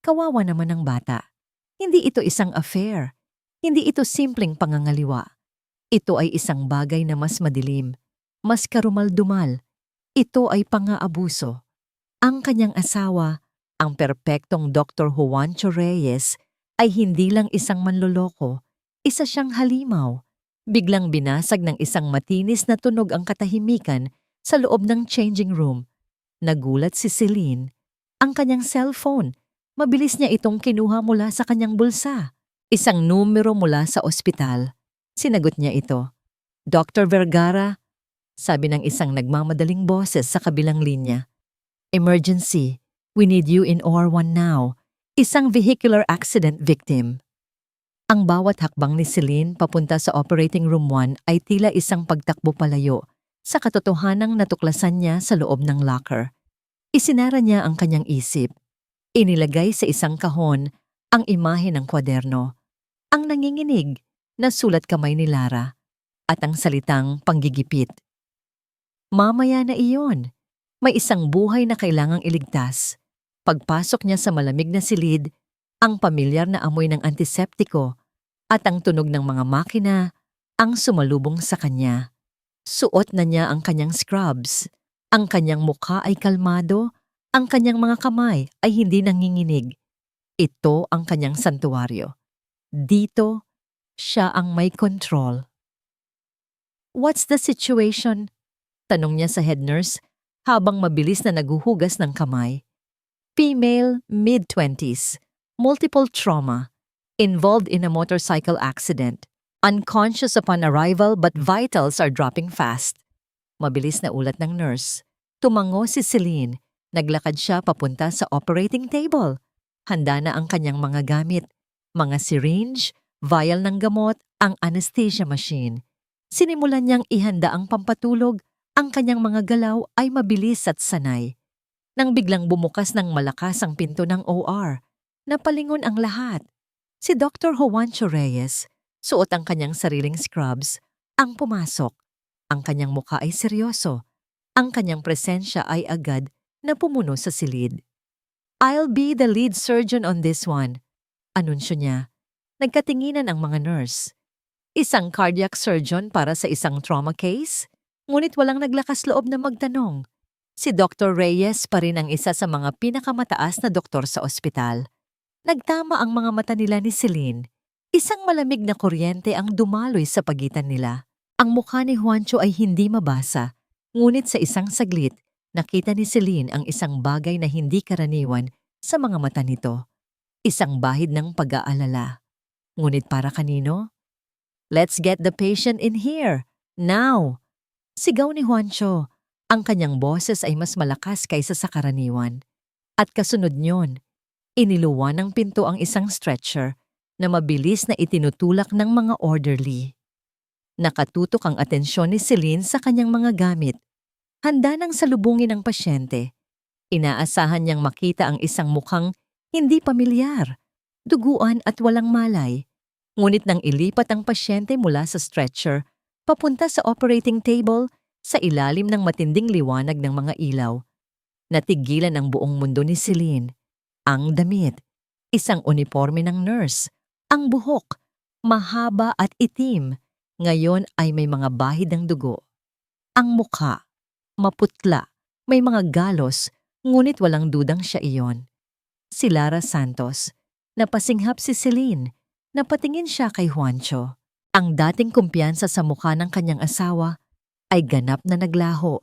Kawawa naman ang bata. Hindi ito isang affair. Hindi ito simpleng pangangaliwa. Ito ay isang bagay na mas madilim, mas karumal-dumal. Ito ay pang-aabuso. Ang kanyang asawa, ang perpektong Dr. Juancho Reyes, ay hindi lang isang manloloko, isa siyang halimaw. Biglang binasag ng isang matinis na tunog ang katahimikan sa loob ng changing room. Nagulat si Celine. Ang kanyang cellphone, mabilis niya itong kinuha mula sa kanyang bulsa. Isang numero mula sa ospital. Sinagot niya ito. Dr. Vergara, sabi ng isang nagmamadaling boses sa kabilang linya. Emergency, we need you in OR1 now. Isang vehicular accident victim. Ang bawat hakbang ni Celine papunta sa operating room 1 ay tila isang pagtakbo palayo sa katotohanang natuklasan niya sa loob ng locker. Isinara niya ang kanyang isip. Inilagay sa isang kahon ang imahe ng kwaderno, ang nanginginig na sulat kamay ni Lara, at ang salitang panggigipit. Mamaya na iyon. May isang buhay na kailangang iligtas. Pagpasok niya sa malamig na silid, ang pamilyar na amoy ng antiseptiko at ang tunog ng mga makina ang sumalubong sa kanya. Suot na niya ang kanyang scrubs. Ang kanyang mukha ay kalmado, ang kanyang mga kamay ay hindi nanginginig. Ito ang kanyang santuwaryo. Dito, siya ang may control. What's the situation? Tanong niya sa head nurse habang mabilis na naguhugas ng kamay. Female, mid-20s, multiple trauma, involved in a motorcycle accident, unconscious upon arrival but vitals are dropping fast. Mabilis na ulat ng nurse. Tumango si Celine. Naglakad siya papunta sa operating table. Handa na ang kanyang mga gamit. Mga syringe, vial ng gamot, ang anesthesia machine. Sinimulan niyang ihanda ang pampatulog. Ang kanyang mga galaw ay mabilis at sanay. Nang biglang bumukas ng malakas ang pinto ng OR, napalingon ang lahat. Si Dr. Juancho Reyes, suot ang kanyang sariling scrubs, ang pumasok. Ang kanyang mukha ay seryoso. Ang kanyang presensya ay agad na pumuno sa silid. I'll be the lead surgeon on this one, anunsyo niya. Nagkatinginan ang mga nurse. Isang cardiac surgeon para sa isang trauma case? Ngunit walang naglakas loob na magtanong. Si Dr. Reyes pa rin ang isa sa mga pinakamataas na doktor sa ospital. Nagtama ang mga mata nila ni Celine. Isang malamig na kuryente ang dumaloy sa pagitan nila. Ang mukha ni Juancho ay hindi mabasa, ngunit sa isang saglit, nakita ni Celine ang isang bagay na hindi karaniwan sa mga mata nito. Isang bahid ng pag-aalala. Ngunit para kanino? Let's get the patient in here, now! Sigaw ni Juancho. Ang kanyang boses ay mas malakas kaysa sa karaniwan. At kasunod niyon, iniluwan ng pinto ang isang stretcher na mabilis na itinutulak ng mga orderly. Nakatutok ang atensyon ni Celine sa kanyang mga gamit. Handa nang salubungin ang pasyente. Inaasahan niyang makita ang isang mukhang hindi pamilyar, duguan at walang malay. Ngunit nang ilipat ang pasyente mula sa stretcher, papunta sa operating table sa ilalim ng matinding liwanag ng mga ilaw, natigilan ang buong mundo ni Celine. Ang damit, isang uniforme ng nurse, ang buhok, mahaba at itim, ngayon ay may mga bahid ng dugo. Ang mukha, maputla, may mga galos, ngunit walang dudang siya iyon. Si Lara Santos. Napasinghap si Celine. Napatingin siya kay Juancho. Ang dating kumpiyansa sa mukha ng kanyang asawa ay ganap na naglaho.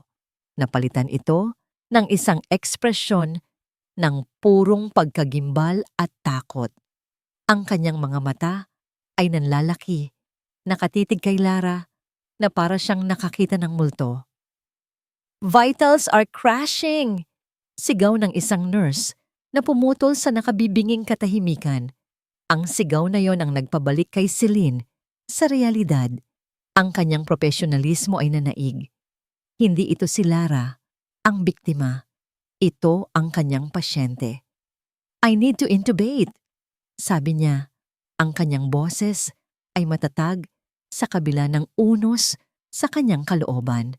Napalitan ito ng isang ekspresyon ng purong pagkagimbal at takot. Ang kanyang mga mata ay nanlalaki, nakatitig kay Lara na para siyang nakakita ng multo. "Vitals are crashing!" Sigaw ng isang nurse na pumutol sa nakabibinging katahimikan. Ang sigaw na yon ang nagpabalik kay Celine sa realidad. Ang kanyang profesionalismo ay nanaig. Hindi ito si Lara, ang biktima. Ito ang kanyang pasyente. "I need to intubate," sabi niya. Ang kanyang boses ay matatag sa kabila ng unos sa kanyang kalooban.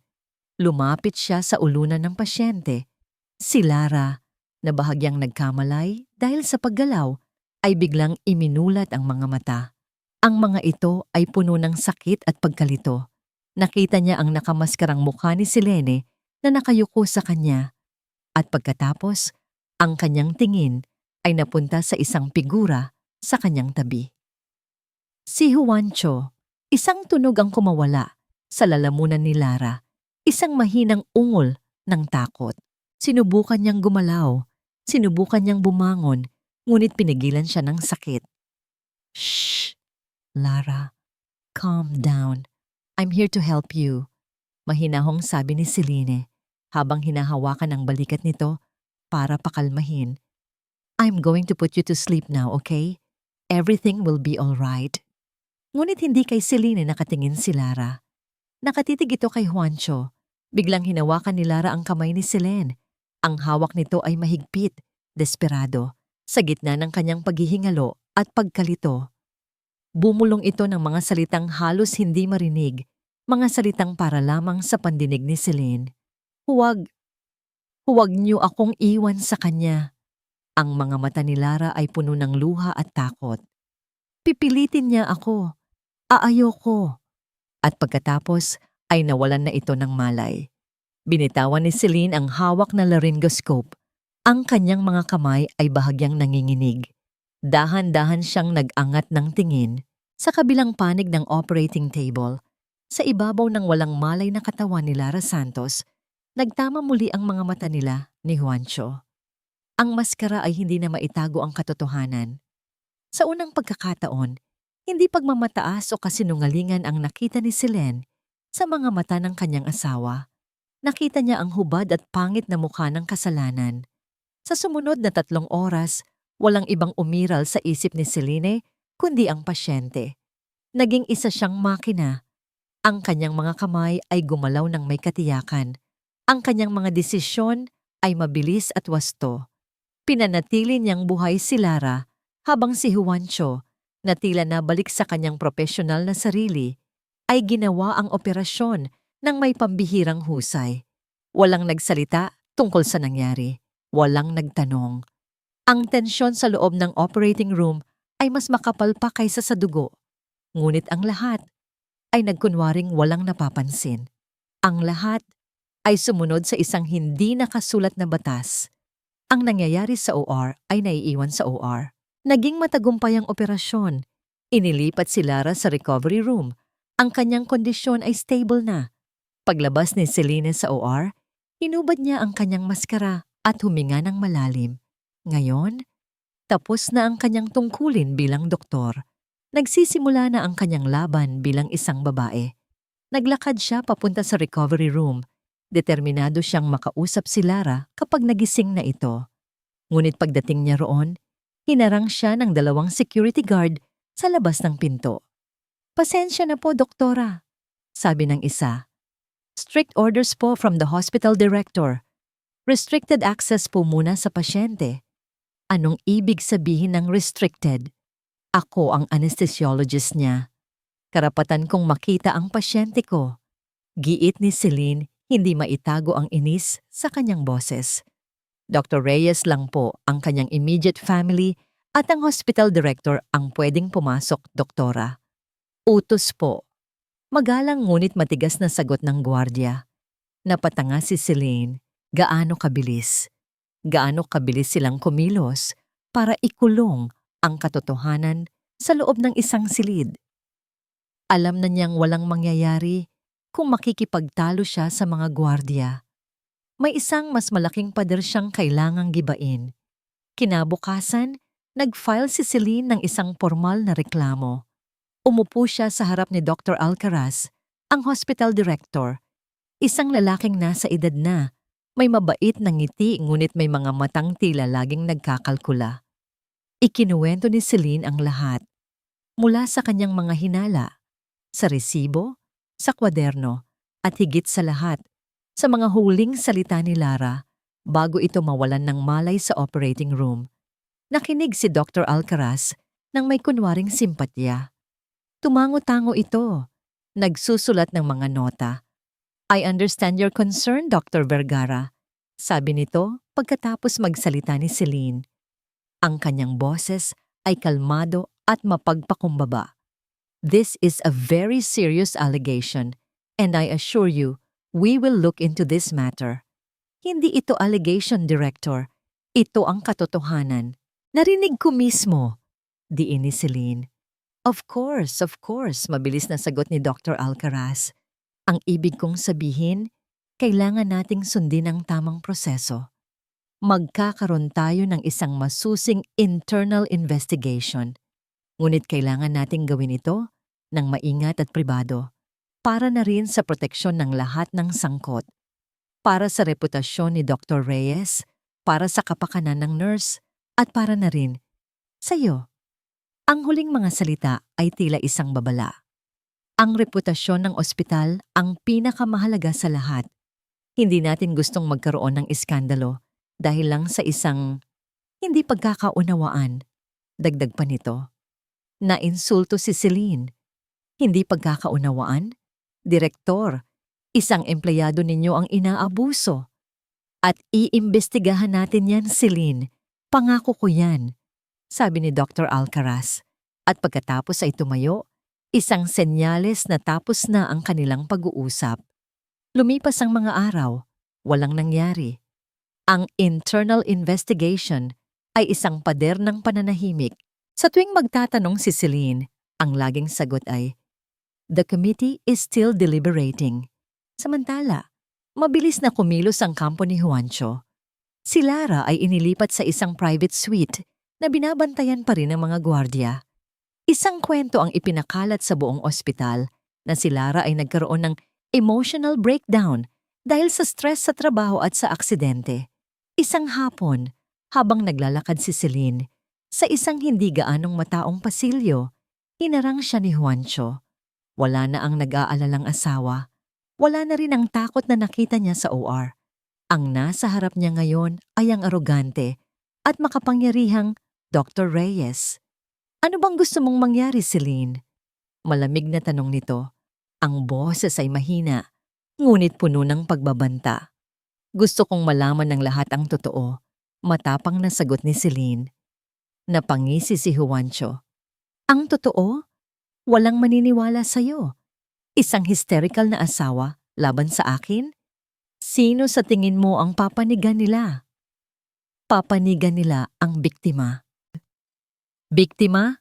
Lumapit siya sa ulunan ng pasyente. Si Lara, na bahagyang nagkamalay dahil sa paggalaw, ay biglang iminulat ang mga mata. Ang mga ito ay puno ng sakit at pagkalito. Nakita niya ang nakamaskarang mukha ni Selene na nakayuko sa kanya. At pagkatapos, ang kanyang tingin ay napunta sa isang figura sa kanyang tabi. Si Juancho, isang tunog ang kumawala sa lalamunan ni Lara, isang mahinang ungol ng takot. Sinubukan niyang gumalaw, sinubukan niyang bumangon, ngunit pinigilan siya ng sakit. "Shh, Lara, calm down. I'm here to help you," mahinahong sabi ni Celine habang hinahawakan ang balikat nito para pakalmahin. "I'm going to put you to sleep now, okay? Everything will be all right." Ngunit hindi kay Celine nakatingin si Lara. Nakatitig ito kay Juancho. Biglang hinawakan ni Lara ang kamay ni Celine. Ang hawak nito ay mahigpit, desperado, sa gitna ng kanyang paghihingalo at pagkalito. Bumulong ito ng mga salitang halos hindi marinig, mga salitang para lamang sa pandinig ni Celine. Huwag niyo akong iwan sa kanya." Ang mga mata ni Lara ay puno ng luha at takot. "Pipilitin niya ako. Aayoko." At pagkatapos ay nawalan na ito ng malay. Binitawan ni Celine ang hawak na laryngoscope. Ang kanyang mga kamay ay bahagyang nanginginig. Dahan-dahan siyang nag-angat ng tingin sa kabilang panig ng operating table. Sa ibabaw ng walang malay na katawan ni Lara Santos, nagtama muli ang mga mata nila ni Juancho. Ang maskara ay hindi na maitago ang katotohanan. Sa unang pagkakataon, hindi pagmamataas o kasinungalingan ang nakita ni Celine sa mga mata ng kanyang asawa. Nakita niya ang hubad at pangit na mukha ng kasalanan. Sa sumunod na 3 oras, walang ibang umiral sa isip ni Celine kundi ang pasyente. Naging isa siyang makina. Ang kanyang mga kamay ay gumalaw ng may katiyakan. Ang kanyang mga desisyon ay mabilis at wasto. Pinanatili niyang buhay si Lara habang si Juancho, na tila nabalik sa kanyang profesional na sarili, ay ginawa ang operasyon ng may pambihirang husay. Walang nagsalita tungkol sa nangyari. Walang nagtanong. Ang tensyon sa loob ng operating room ay mas makapal pa kaysa sa dugo. Ngunit ang lahat ay nagkunwaring walang napapansin. Ang lahat ay sumunod sa isang hindi nakasulat na batas. Ang nangyayari sa OR ay naiiwan sa OR. Naging matagumpay ang operasyon. Inilipat si Lara sa recovery room. Ang kanyang kondisyon ay stable na. Paglabas ni Celine sa OR, hinubad niya ang kanyang maskara at huminga ng malalim. Ngayon, tapos na ang kanyang tungkulin bilang doktor. Nagsisimula na ang kanyang laban bilang isang babae. Naglakad siya papunta sa recovery room. Determinado siyang makausap si Lara kapag nagising na ito. Ngunit pagdating niya roon, hinarang siya ng 2 security guard sa labas ng pinto. "Pasensya na po, doktora," sabi ng isa. "Strict orders po from the hospital director. Restricted access po muna sa pasyente." Anong ibig sabihin ng restricted? Ako ang anesthesiologist niya. Karapatan kong makita ang pasyente ko. Giit ni Celine, hindi maitago ang inis sa kanyang boses. Dr. Reyes lang po ang kanyang immediate family at ang hospital director ang pwedeng pumasok, doktora. "Utos po." Magalang ngunit matigas na sagot ng gwardiya. Napatanga si Celine. Gaano kabilis? Gaano kabilis silang kumilos para ikulong ang katotohanan sa loob ng isang silid? Alam na niyang walang mangyayari kung makikipagtalo siya sa mga gwardiya. May isang mas malaking pader siyang kailangang gibain. Kinabukasan, nag-file si Celine ng isang formal na reklamo. Umupo siya sa harap ni Dr. Alcaraz, ang hospital director. Isang lalaking nasa edad na, may mabait na ngiti ngunit may mga matang tila laging nagkakalkula. Ikinuwento ni Celine ang lahat. Mula sa kanyang mga hinala, sa resibo, sa kwaderno, at higit sa lahat, sa mga huling salita ni Lara bago ito mawalan ng malay sa operating room. Nakinig si Dr. Alcaraz nang may kunwaring simpatya. Tumango-tango ito. Nagsusulat ng mga nota. "I understand your concern, Dr. Vergara," sabi nito pagkatapos magsalita ni Celine. Ang kanyang boses ay kalmado at mapagpakumbaba. "This is a very serious allegation, and I assure you, we will look into this matter." "Hindi ito allegation, Director. Ito ang katotohanan. Narinig ko mismo," diin ni Celine. Of course, mabilis na sagot ni Dr. Alcaraz. "Ang ibig kong sabihin, kailangan nating sundin ang tamang proseso. Magkakaroon tayo ng isang masusing internal investigation. Ngunit kailangan nating gawin ito ng maingat at pribado, para na rin sa proteksyon ng lahat ng sangkot. Para sa reputasyon ni Dr. Reyes, para sa kapakanan ng nurse, at para na rin sa iyo." Ang huling mga salita ay tila isang babala. Ang reputasyon ng ospital ang pinakamahalaga sa lahat. Hindi natin gustong magkaroon ng iskandalo dahil lang sa isang hindi pagkakaunawaan. Dagdag pa nito. Nainsulto si Celine. Hindi pagkakaunawaan? Direktor, isang empleyado ninyo ang inaabuso. At iimbestigahan natin yan, Celine. Pangako ko yan, sabi ni Dr. Alcaraz. At pagkatapos ay tumayo, isang senyales na tapos na ang kanilang pag-uusap. Lumipas ang mga araw, walang nangyari. Ang internal investigation ay isang pader ng pananahimik. Sa tuwing magtatanong si Celine, ang laging sagot ay, "The committee is still deliberating." Samantala, mabilis na kumilos ang kampo ni Juancho. Si Lara ay inilipat sa isang private suite na binabantayan pa rin ng mga gwardiya. Isang kwento ang ipinakalat sa buong ospital na si Lara ay nagkaroon ng emotional breakdown dahil sa stress sa trabaho at sa aksidente. Isang hapon, habang naglalakad si Celine, sa isang hindi gaanong mataong pasilyo, hinarang siya ni Juancho. Wala na ang nag-aalalang asawa. Wala na rin ang takot na nakita niya sa OR. Ang nasa harap niya ngayon ay ang arogante at makapangyarihang Dr. Reyes. "Ano bang gusto mong mangyari, Celine?" Malamig na tanong nito. Ang boses ay mahina, ngunit puno ng pagbabanta. "Gusto kong malaman ng lahat ang totoo," matapang na sagot ni Celine. Napangisi si Juancho. "Ang totoo? Walang maniniwala sa'yo. Isang hysterical na asawa laban sa akin? Sino sa tingin mo ang papanigan nila?" Papanigan nila ang biktima. "Biktima?"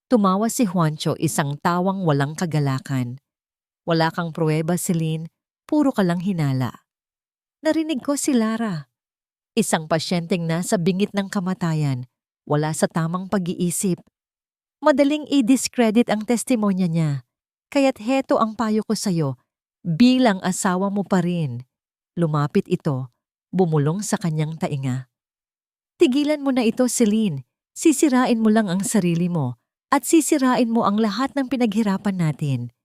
Tumawa si Juancho, isang tawang walang kagalakan. "Wala kang pruweba, Celine. Puro ka lang hinala." "Narinig ko si Lara. Isang pasyenteng nasa bingit ng kamatayan, wala sa tamang pag-iisip. Madaling i-discredit ang testimonya niya. Kaya't heto ang payo ko sa'yo, bilang asawa mo pa rin. Lumapit ito, bumulong sa kanyang tainga. Tigilan mo na ito, Celine. Sisirain mo lang ang sarili mo at sisirain mo ang lahat ng pinaghirapan natin.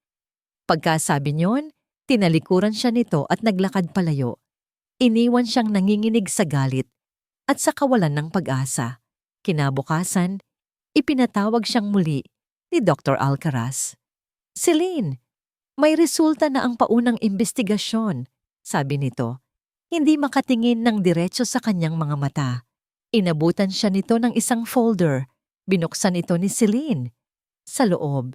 Pagkasabi niyon, tinalikuran siya nito at naglakad palayo. Iniwan siyang nanginginig sa galit at sa kawalan ng pag-asa. Kinabukasan, ipinatawag siyang muli ni Dr. Alcaraz. Celine, may resulta na ang paunang imbestigasyon, sabi nito. Hindi makatingin ng diretso sa kanyang mga mata. Inabutan siya nito ng isang folder. Binuksan ito ni Celine. Sa loob,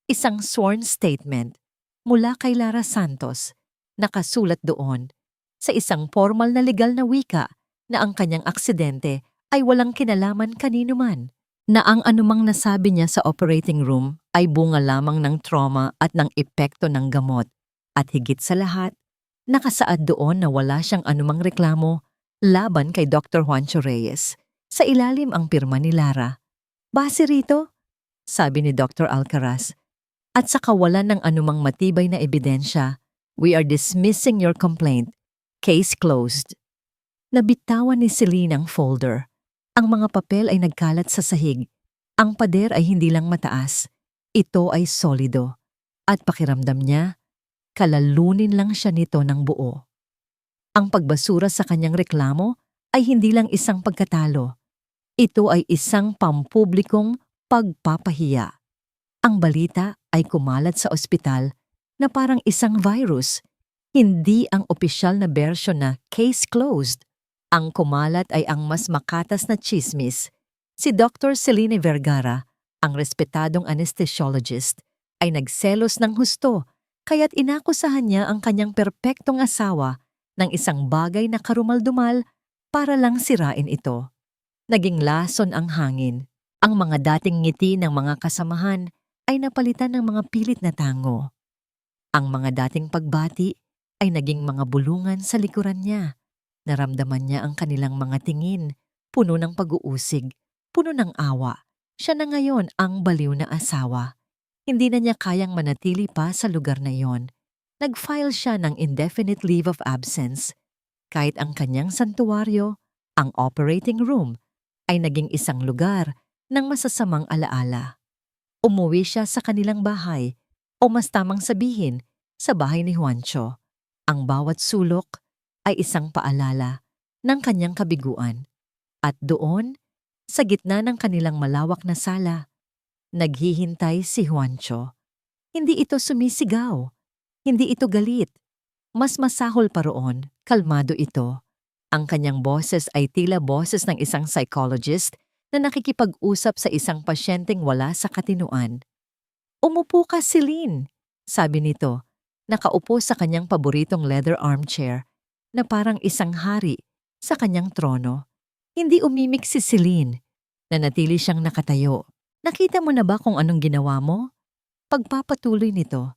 isang sworn statement mula kay Lara Santos. Nakasulat doon, sa isang formal na legal na wika, na ang kanyang aksidente ay walang kinalaman kanino man. Na ang anumang nasabi niya sa operating room ay bunga lamang ng trauma at ng epekto ng gamot. At higit sa lahat, nakasaad doon na wala siyang anumang reklamo laban kay Dr. Juancho Reyes. Sa ilalim ang pirma ni Lara. Base rito, sabi ni Dr. Alcaraz, at sa kawalan ng anumang matibay na ebidensya, we are dismissing your complaint. Case closed. Nabitawan ni Celine ang folder. Ang mga papel ay nagkalat sa sahig. Ang pader ay hindi lang mataas. Ito ay solido. At pakiramdam niya, kalalunin lang siya nito ng buo. Ang pagbasura sa kanyang reklamo ay hindi lang isang pagkatalo. Ito ay isang pampublikong pagpapahiya. Ang balita ay kumalat sa ospital na parang isang virus. Hindi ang opisyal na bersyon na case closed. Ang kumalat ay ang mas makatas na chismis. Si Dr. Celine Vergara, ang respetadong anesthesiologist, ay nagselos ng husto kaya't inakusahan niya ang kanyang perpektong asawa ng isang bagay na karumal-dumal para lang sirain ito. Naging lason ang hangin. Ang mga dating ngiti ng mga kasamahan ay napalitan ng mga pilit na tango. Ang mga dating pagbati ay naging mga bulungan sa likuran niya. Naramdaman niya ang kanilang mga tingin, puno ng pag-uusig, puno ng awa. Siya na ngayon ang baliw na asawa. Hindi na niya kayang manatili pa sa lugar na iyon. Nag-file siya ng indefinite leave of absence. Kahit ang kanyang santuwaryo, ang operating room, ay naging isang lugar ng masasamang alaala. Umuwi siya sa kanilang bahay, o mas tamang sabihin, sa bahay ni Juancho. Ang bawat sulok ay isang paalala ng kanyang kabiguan. At doon, sa gitna ng kanilang malawak na sala, naghihintay si Juancho. Hindi ito sumisigaw. Hindi ito galit. Mas masahol pa roon, kalmado ito. Ang kanyang boses ay tila boses ng isang psychologist na nakikipag-usap sa isang pasyenteng wala sa katinuan. Umupo ka, Celine, sabi nito, nakaupo sa kanyang paboritong leather armchair na parang isang hari sa kanyang trono. Hindi umimik si Celine. Nanatili siyang nakatayo. Nakita mo na ba kung anong ginawa mo? Pagpapatuloy nito.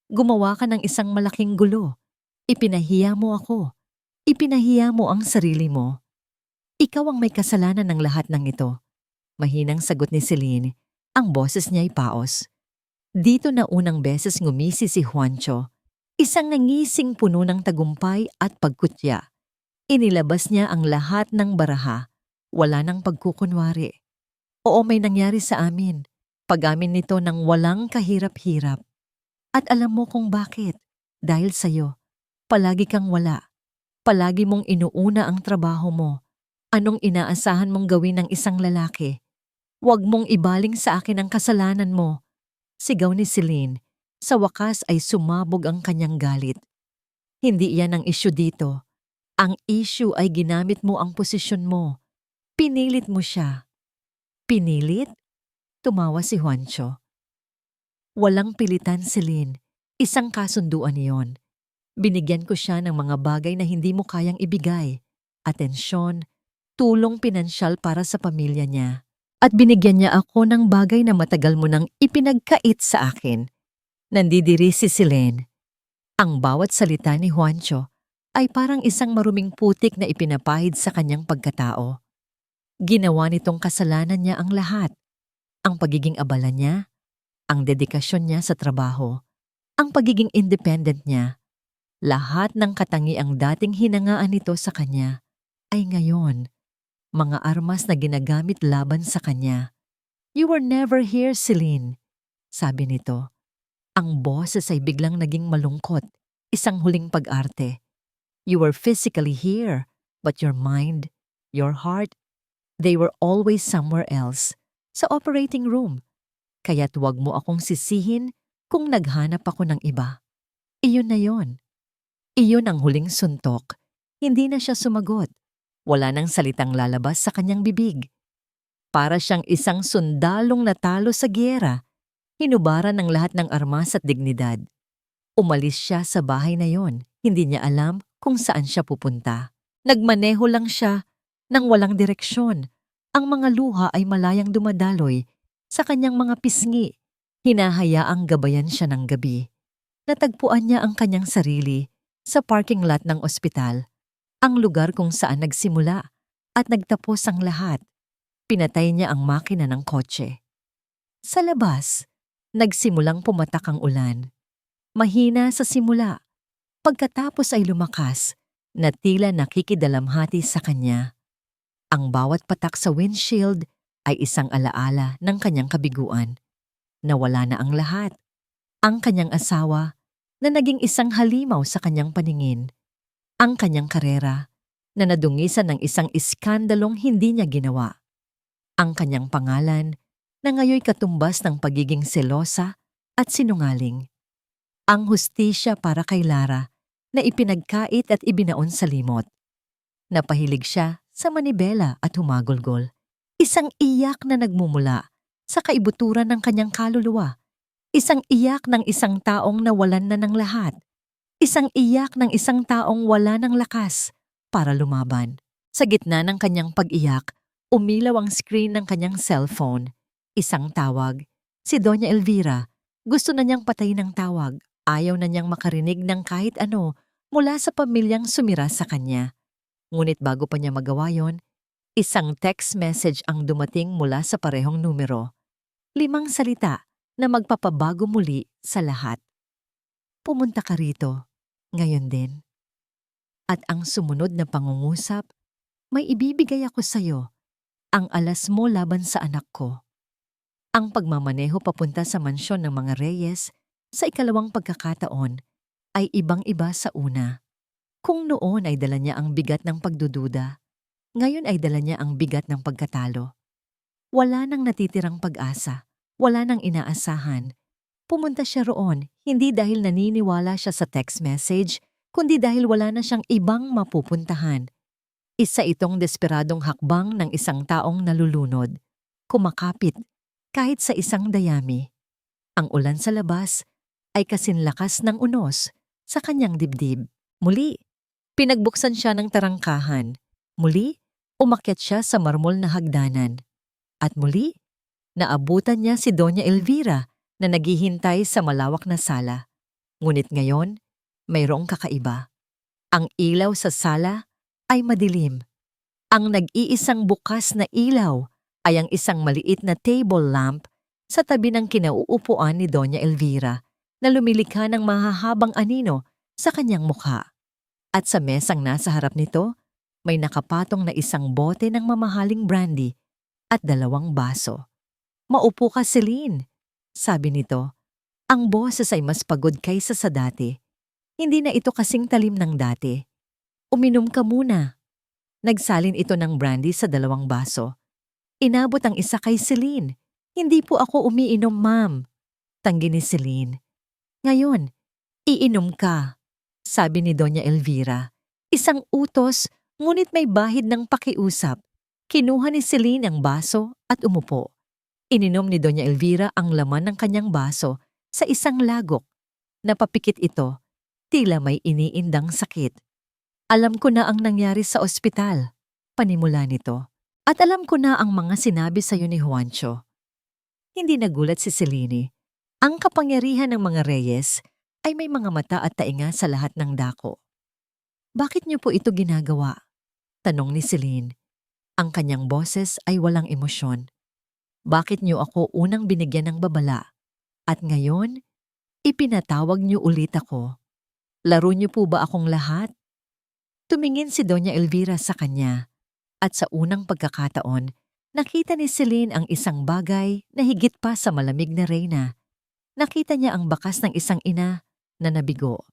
Gumawa ka ng isang malaking gulo. Ipinahiya mo ako. Ipinahiya mo ang sarili mo. Ikaw ang may kasalanan ng lahat ng ito. Mahinang sagot ni Celine. Ang boses niya ay paos. Dito na unang beses ngumisi si Juancho. Isang nangising puno ng tagumpay at pagkutya. Inilabas niya ang lahat ng baraha. Wala nang pagkukunwari. Oo, may nangyari sa amin. Pag-amin nito ng walang kahirap-hirap. At alam mo kung bakit. Dahil sa'yo. Palagi kang wala. Palagi mong inuuna ang trabaho mo. Anong inaasahan mong gawin ng isang lalaki? Huwag mong ibaling sa akin ang kasalanan mo. Sigaw ni Celine. Sa wakas ay sumabog ang kanyang galit. Hindi yan ang issue dito. Ang issue ay ginamit mo ang posisyon mo. Pinilit mo siya. Pinilit? Tumawa si Juancho. Walang pilitan, Celine. Isang kasunduan iyon. Binigyan ko siya ng mga bagay na hindi mo kayang ibigay. Atensyon, tulong pinansyal para sa pamilya niya. At binigyan niya ako ng bagay na matagal mo nang ipinagkait sa akin. Nandidiri si Celine. Ang bawat salita ni Juancho ay parang isang maruming putik na ipinapahid sa kanyang pagkatao. Ginawa nitong kasalanan niya ang lahat. Ang pagiging abala niya, ang dedikasyon niya sa trabaho, ang pagiging independent niya. Lahat ng katangiang dating hinangaan nito sa kanya ay ngayon mga armas na ginagamit laban sa kanya. "You were never here, Celine," sabi nito. Ang boses ay biglang naging malungkot, isang huling pag-arte. "You were physically here, but your mind, your heart, they were always somewhere else, sa operating room. Kaya't huwag mo akong sisihin kung naghanap ako ng iba." Iyon na yon. Iyon ang huling suntok. Hindi na siya sumagot. Wala nang salitang lalabas sa kanyang bibig. Para siyang isang sundalong natalo sa giyera, hinubaran ng lahat ng armas at dignidad. Umalis siya sa bahay na yon. Hindi niya alam kung saan siya pupunta. Nagmaneho lang siya nang walang direksyon. Ang mga luha ay malayang dumadaloy sa kanyang mga pisngi. Hinahayaang gabayan siya ng gabi. Natagpuan niya ang kanyang sarili sa parking lot ng ospital, ang lugar kung saan nagsimula at nagtapos ang lahat. Pinatay niya ang makina ng kotse. Sa labas, nagsimulang pumatak ang ulan. Mahina sa simula, pagkatapos ay lumakas na tila nakikidalamhati sa kanya. Ang bawat patak sa windshield ay isang alaala ng kanyang kabiguan. Nawala na ang lahat. Ang kanyang asawa na naging isang halimaw sa kanyang paningin. Ang kanyang karera na nadungisan ng isang iskandalong hindi niya ginawa. Ang kanyang pangalan na ngayoy katumbas ng pagiging selosa at sinungaling. Ang hustisya para kay Lara na ipinagkait at ibinaon sa limot. Napahilig siya sa manibela at humagulgol. Isang iyak na nagmumula sa kaibuturan ng kanyang kaluluwa. Isang iyak ng isang taong nawalan na ng lahat. Isang iyak ng isang taong wala ng lakas para lumaban. Sa gitna ng kanyang pag-iyak, umilaw ang screen ng kanyang cellphone. Isang tawag. Si Doña Elvira. Gusto na niyang patayin ang tawag. Ayaw na niyang makarinig ng kahit ano mula sa pamilyang sumira sa kanya. Ngunit bago pa niya magawa yon, isang text message ang dumating mula sa parehong numero. 5 salita na magpapabago muli sa lahat. "Pumunta ka rito, ngayon din. At ang sumunod na pangungusap, may ibibigay ako sa'yo, ang alas mo laban sa anak ko." Ang pagmamaneho papunta sa mansyon ng mga Reyes sa ikalawang pagkakataon ay ibang-iba sa una. Kung noon ay dala niya ang bigat ng pagdududa, ngayon ay dala niya ang bigat ng pagkatalo. Wala nang natitirang pag-asa. Wala nang inaasahan. Pumunta siya roon hindi dahil naniniwala siya sa text message, kundi dahil wala na siyang ibang mapupuntahan. Isa itong desperadong hakbang ng isang taong nalulunod, kumakapit kahit sa isang dayami. Ang ulan sa labas ay kasinlakas ng unos sa kanyang dibdib. Muli, pinagbuksan siya ng tarangkahan. Muli, umakyat siya sa marmol na hagdanan. At muli, naabutan niya si Doña Elvira na naghihintay sa malawak na sala. Ngunit ngayon, mayroong kakaiba. Ang ilaw sa sala ay madilim. Ang nag-iisang bukas na ilaw ay ang isang maliit na table lamp sa tabi ng kinauupuan ni Doña Elvira na lumilikha ng mahahabang anino sa kanyang mukha. At sa mesang nasa harap nito, may nakapatong na isang bote ng mamahaling brandy at 2 baso. "Maupo ka, Celine," sabi nito. Ang boses ay mas pagod kaysa sa dati. Hindi na ito kasing talim ng dati. "Uminom ka muna." Nagsalin ito ng brandy sa 2 baso. Inabot ang isa kay Celine. "Hindi po ako umiinom, ma'am," tanggi ni Celine. "Ngayon, iinom ka," sabi ni Doña Elvira. Isang utos, ngunit may bahid ng pakiusap. Kinuha ni Celine ang baso at umupo. Ininom ni Doña Elvira ang laman ng kanyang baso sa isang lagok. Napapikit ito, tila may iniindang sakit. "Alam ko na ang nangyari sa ospital," panimula nito. "At alam ko na ang mga sinabi sa iyo ni Juancho." Hindi nagulat si Celine. Ang kapangyarihan ng mga Reyes ay may mga mata at tainga sa lahat ng dako. "Bakit niyo po ito ginagawa?" tanong ni Celine. Ang kanyang boses ay walang emosyon. "Bakit niyo ako unang binigyan ng babala? At ngayon, ipinatawag niyo ulit ako. Laro niyo po ba akong lahat? Tumingin si Doña Elvira sa kanya at sa unang pagkakataon, nakita ni Celine ang isang bagay na higit pa sa malamig na reyna. Nakita niya ang bakas ng isang ina na nabigo.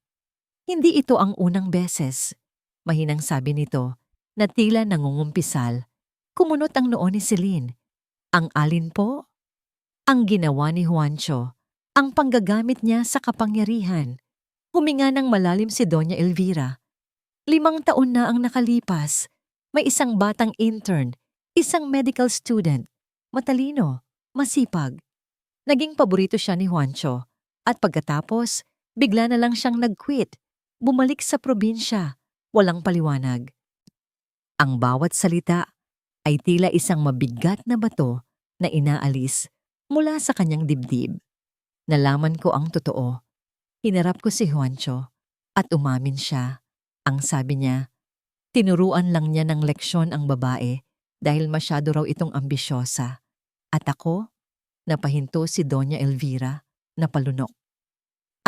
Hindi ito ang unang beses. Mahinang sabi nito na tila nangungumpisal. Kumunot ang noo ni Celine. Ang alin po? Ang ginawa ni Juancho. Ang panggagamit niya sa kapangyarihan. Huminga ng malalim si Doña Elvira. 5 taon na ang nakalipas. May isang batang intern, isang medical student, matalino, masipag. Naging paborito siya ni Juancho at pagkatapos, bigla na lang siyang nag-quit. Bumalik sa probinsya, walang paliwanag. Ang bawat salita ay tila isang mabigat na bato na inaalis mula sa kanyang dibdib. Nalaman ko ang totoo. Hinarap ko si Juancho at umamin siya. Ang sabi niya, tinuruan lang niya ng leksyon ang babae dahil masyado raw itong ambisyosa. At ako, napahinto si Doña Elvira na palunok.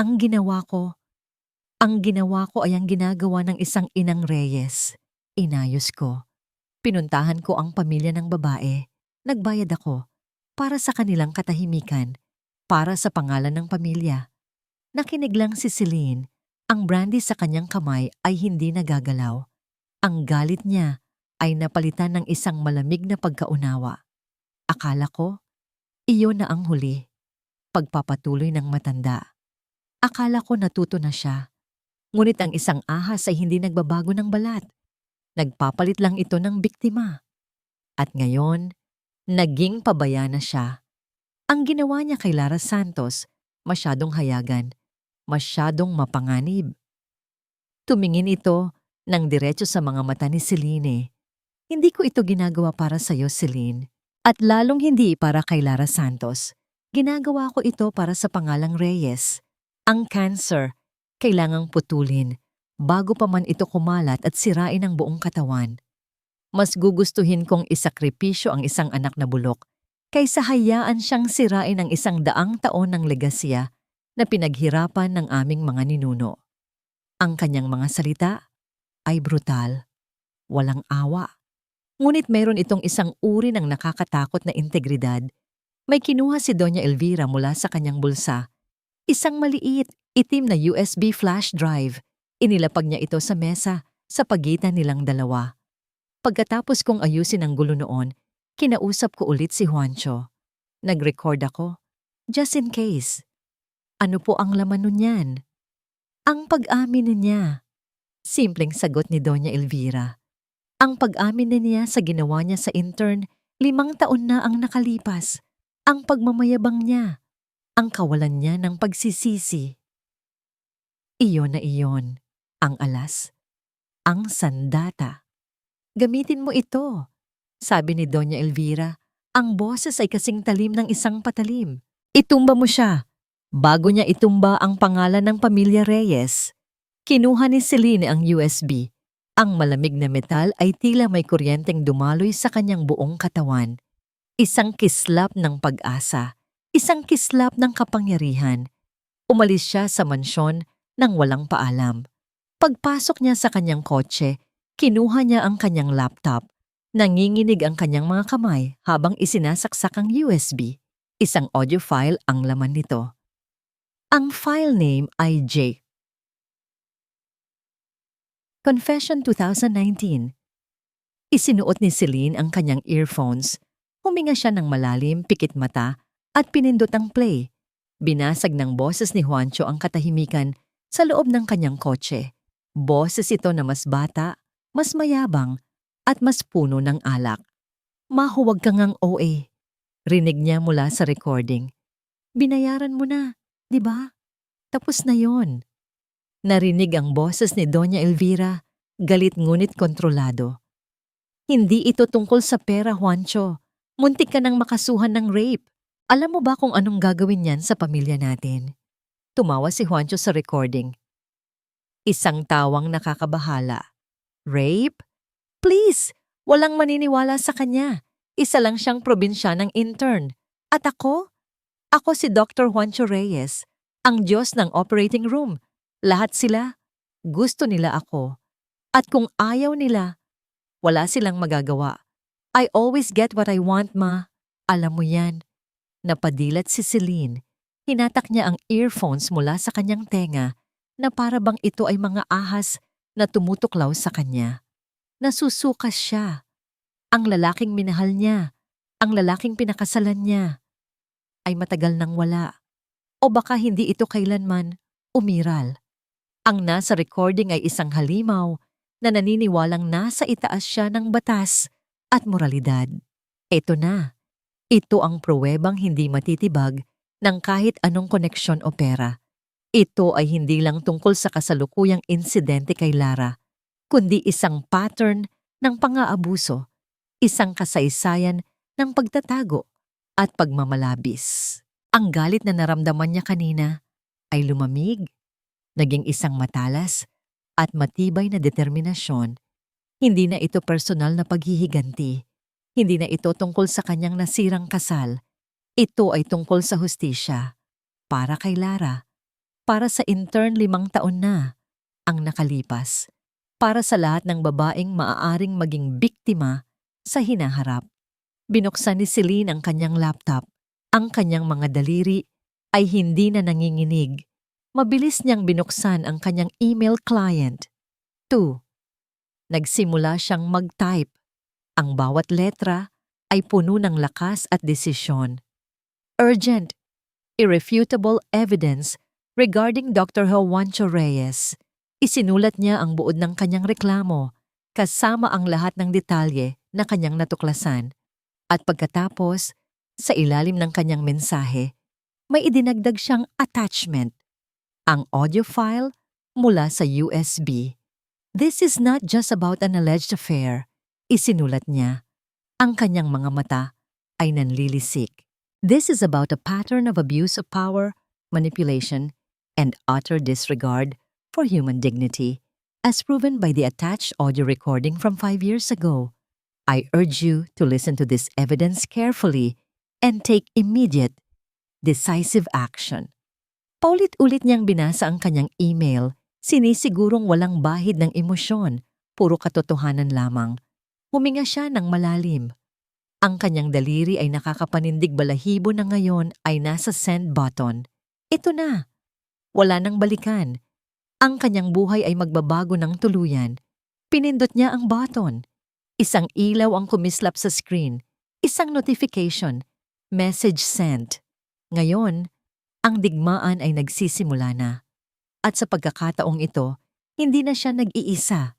Ang ginawa ko ay ang ginagawa ng isang inang Reyes. Inayos ko. Pinuntahan ko ang pamilya ng babae. Nagbayad ako para sa kanilang katahimikan, para sa pangalan ng pamilya. Nakinig lang si Celine. Ang brandy sa kanyang kamay ay hindi nagagalaw. Ang galit niya ay napalitan ng isang malamig na pagkaunawa. Akala ko, iyon na ang huli. Pagpapatuloy ng matanda. Akala ko natuto na siya. Ngunit ang isang ahas ay hindi nagbabago ng balat. Nagpapalit lang ito ng biktima. At ngayon, naging pabaya na siya. Ang ginawa niya kay Lara Santos, masyadong hayagan, masyadong mapanganib. Tumingin ito ng diretso sa mga mata ni Celine. Hindi ko ito ginagawa para sa'yo, Celine. At lalong hindi para kay Lara Santos. Ginagawa ko ito para sa pangalang Reyes. Ang cancer, kailangang putulin bago pa man ito kumalat at sirain ang buong katawan. Mas gugustuhin kong isakripisyo ang isang anak na bulok kaysa hayaan siyang sirain ang 100 taon ng legasya na pinaghirapan ng aming mga ninuno. Ang kanyang mga salita ay brutal, walang awa. Ngunit mayroon itong isang uri ng nakakatakot na integridad. May kinuha si Doña Elvira mula sa kanyang bulsa. Isang maliit, itim na USB flash drive. Inilapag niya ito sa mesa sa pagitan nilang dalawa. Pagkatapos kong ayusin ang gulo noon, kinausap ko ulit si Juancho. Nag-record ako, just in case. Ano po ang laman nun yan? Ang pag-amin niya. Simpleng sagot ni Doña Elvira. Ang pag-amin niya sa ginawa niya sa intern, 5 taon na ang nakalipas. Ang pagmamayabang niya. Ang kawalan niya ng pagsisisi. Iyon na iyon. Ang alas. Ang sandata. Gamitin mo ito. Sabi ni Doña Elvira. Ang boses ay kasing talim ng isang patalim. Itumba mo siya. Bago niya itumba ang pangalan ng pamilya Reyes, kinuha ni Celine ang USB. Ang malamig na metal ay tila may kuryenteng dumaloy sa kanyang buong katawan. Isang kislap ng pag-asa, isang kislap ng kapangyarihan. Umalis siya sa mansyon nang walang paalam. Pagpasok niya sa kanyang kotse, kinuha niya ang kanyang laptop. Nanginginig ang kanyang mga kamay habang isinasaksak ang USB. Isang audio file ang laman nito. Ang file name ay J. Confession 2019. Isinuot ni Celine ang kanyang earphones. Huminga siya ng malalim, pikit mata, at pinindot ang play. Binasag ng boses ni Juancho ang katahimikan sa loob ng kanyang kotse. Boses ito na mas bata, mas mayabang, at mas puno ng alak. Mahuwag ka ngang OA. Rinig niya mula sa recording. Binayaran mo na. Diba? Tapos na yon. Narinig ang boses ni Doña Elvira, galit ngunit kontrolado. Hindi ito tungkol sa pera, Juancho. Muntik ka nang makasuhan ng rape. Alam mo ba kung anong gagawin niyan sa pamilya natin? Tumawa si Juancho sa recording. Isang tawang nakakabahala. Rape? Please, walang maniniwala sa kanya. Isa lang siyang probinsyanang intern. At ako? Ako si Dr. Juancho Reyes, ang Diyos ng operating room. Lahat sila Gusto nila ako. At kung ayaw nila, wala silang magagawa. I always get what I want, ma. Alam mo yan. Napadilat si Celine. Hinatak niya ang earphones mula sa kanyang tenga na para bang ito ay mga ahas na tumutuklaw sa kanya. Nasusukas siya. Ang lalaking minahal niya, ang lalaking pinakasalan niya, ay matagal nang wala. O baka hindi ito kailanman umiral. Ang nasa recording ay isang halimaw na naniniwalang nasa itaas siya ng batas at moralidad. Ito na. Ito ang pruwebang hindi matitibag ng kahit anong koneksyon o pera. Ito ay hindi lang tungkol sa kasalukuyang insidente kay Lara, kundi isang pattern ng pang-aabuso, isang kasaysayan ng pagtatago at pagmamalabis. Ang galit na naramdaman niya kanina ay lumamig, naging isang matalas at matibay na determinasyon. Hindi na ito personal na paghihiganti. Hindi na ito tungkol sa kanyang nasirang kasal. Ito ay tungkol sa hustisya. Para kay Lara. Para sa intern 5 taon na ang nakalipas. Para sa lahat ng babaeng maaaring maging biktima sa hinaharap. Binuksan ni Celine ang kanyang laptop. Ang kanyang mga daliri ay hindi na nanginginig. Mabilis niyang binuksan ang kanyang email client. 2. Nagsimula siyang mag-type. Ang bawat letra ay puno ng lakas at desisyon. Urgent, irrefutable evidence regarding Dr. Juancho Reyes. Isinulat niya ang buod ng kanyang reklamo, kasama ang lahat ng detalye na kanyang natuklasan. At pagkatapos, sa ilalim ng kanyang mensahe, may idinagdag siyang attachment. Ang audio file mula sa USB. This is not just about an alleged affair, isinulat niya. Ang kanyang mga mata ay nanlilisik. This is about a pattern of abuse of power, manipulation, and utter disregard for human dignity, as proven by the attached audio recording from 5 years ago. I urge you to listen to this evidence carefully and take immediate, decisive action. Paulit-ulit niyang binasa ang kanyang email, sinisigurong walang bahid ng emosyon, puro katotohanan lamang. Huminga siya ng malalim. Ang kanyang daliri ay nakakapanindig balahibo na ngayon ay nasa send button. Ito na. Wala nang balikan. Ang kanyang buhay ay magbabago ng tuluyan. Pinindot niya ang button. Isang ilaw ang kumislap sa screen. Isang notification. Message sent. Ngayon, ang digmaan ay nagsisimula na. At sa pagkakataong ito, hindi na siya nag-iisa.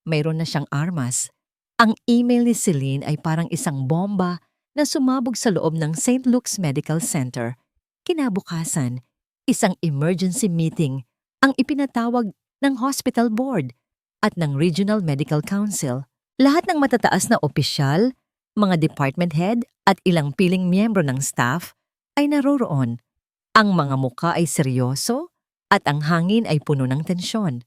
Mayroon na siyang armas. Ang email ni Celine ay parang isang bomba na sumabog sa loob ng St. Luke's Medical Center. Kinabukasan, isang emergency meeting ang ipinatawag ng hospital board at ng Regional Medical Council. Lahat ng matataas na opisyal, mga department head at ilang piling miyembro ng staff ay naroroon. Ang mga muka ay seryoso at ang hangin ay puno ng tensyon.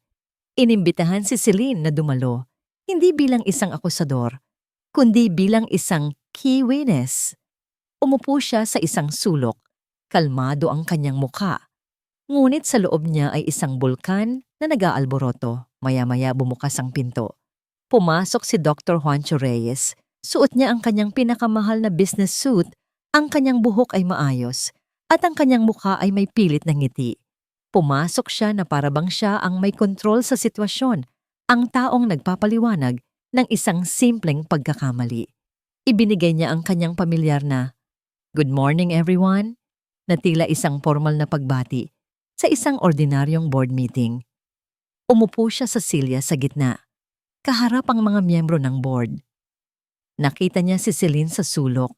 Inimbitahan si Celine na dumalo, hindi bilang isang akusador, kundi bilang isang key witness. Umupo siya sa isang sulok, kalmado ang kanyang muka. Ngunit sa loob niya ay isang bulkan na nag-aalboroto. Maya-maya bumukas ang pinto. Pumasok si Dr. Juancho Reyes. Suot niya ang kanyang pinakamahal na business suit, ang kanyang buhok ay maayos, at ang kanyang mukha ay may pilit na ngiti. Pumasok siya na parabang siya ang may kontrol sa sitwasyon, ang taong nagpapaliwanag ng isang simpleng pagkakamali. Ibinigay niya ang kanyang pamilyar na, "Good morning everyone," na tila isang formal na pagbati sa isang ordinaryong board meeting. Umupo siya sa silya sa gitna, kaharap ang mga miyembro ng board. Nakita niya si Celine sa sulok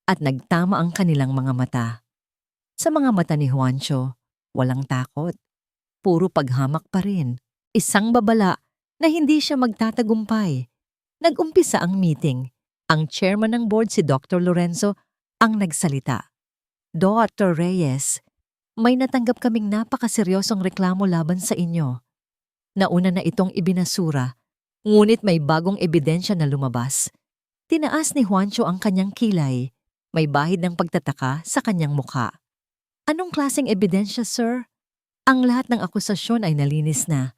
at nagtama ang kanilang mga mata. Sa mga mata ni Juancho, walang takot. Puro paghamak pa rin. Isang babala na hindi siya magtatagumpay. Nag-umpisa ang meeting. Ang chairman ng board si Dr. Lorenzo ang nagsalita. "Dr. Reyes, may natanggap kaming napakaseryosong reklamo laban sa inyo. Nauna na itong ibinasura, ngunit may bagong ebidensya na lumabas." Tinaas ni Juancho ang kanyang kilay. May bahid ng pagtataka sa kanyang mukha. "Anong klaseng ebidensya, sir?" Ang lahat ng akusasyon ay nalinis na.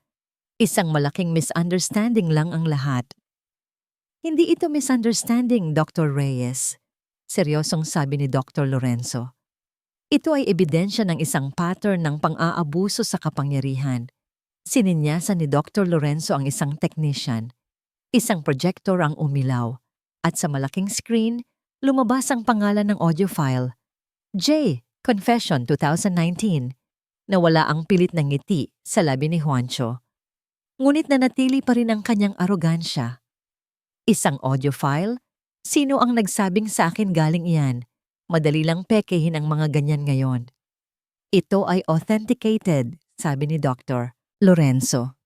Isang malaking misunderstanding lang ang lahat. Hindi ito misunderstanding, Dr. Reyes. Seryosong sabi ni Dr. Lorenzo. Ito ay ebidensya ng isang pattern ng pang-aabuso sa kapangyarihan. Sininyasan ni Dr. Lorenzo ang isang technician. Isang projector ang umilaw. At sa malaking screen, lumabas ang pangalan ng audio file. J. Confession 2019. Nawala ang pilit ng ngiti sa labi ni Juancho. Ngunit nanatili pa rin ang kanyang arogansya. Isang audio file? Sino ang nagsabing sa akin galing iyan? Madali lang pekehin ang mga ganyan ngayon. Ito ay authenticated, sabi ni Dr. Lorenzo.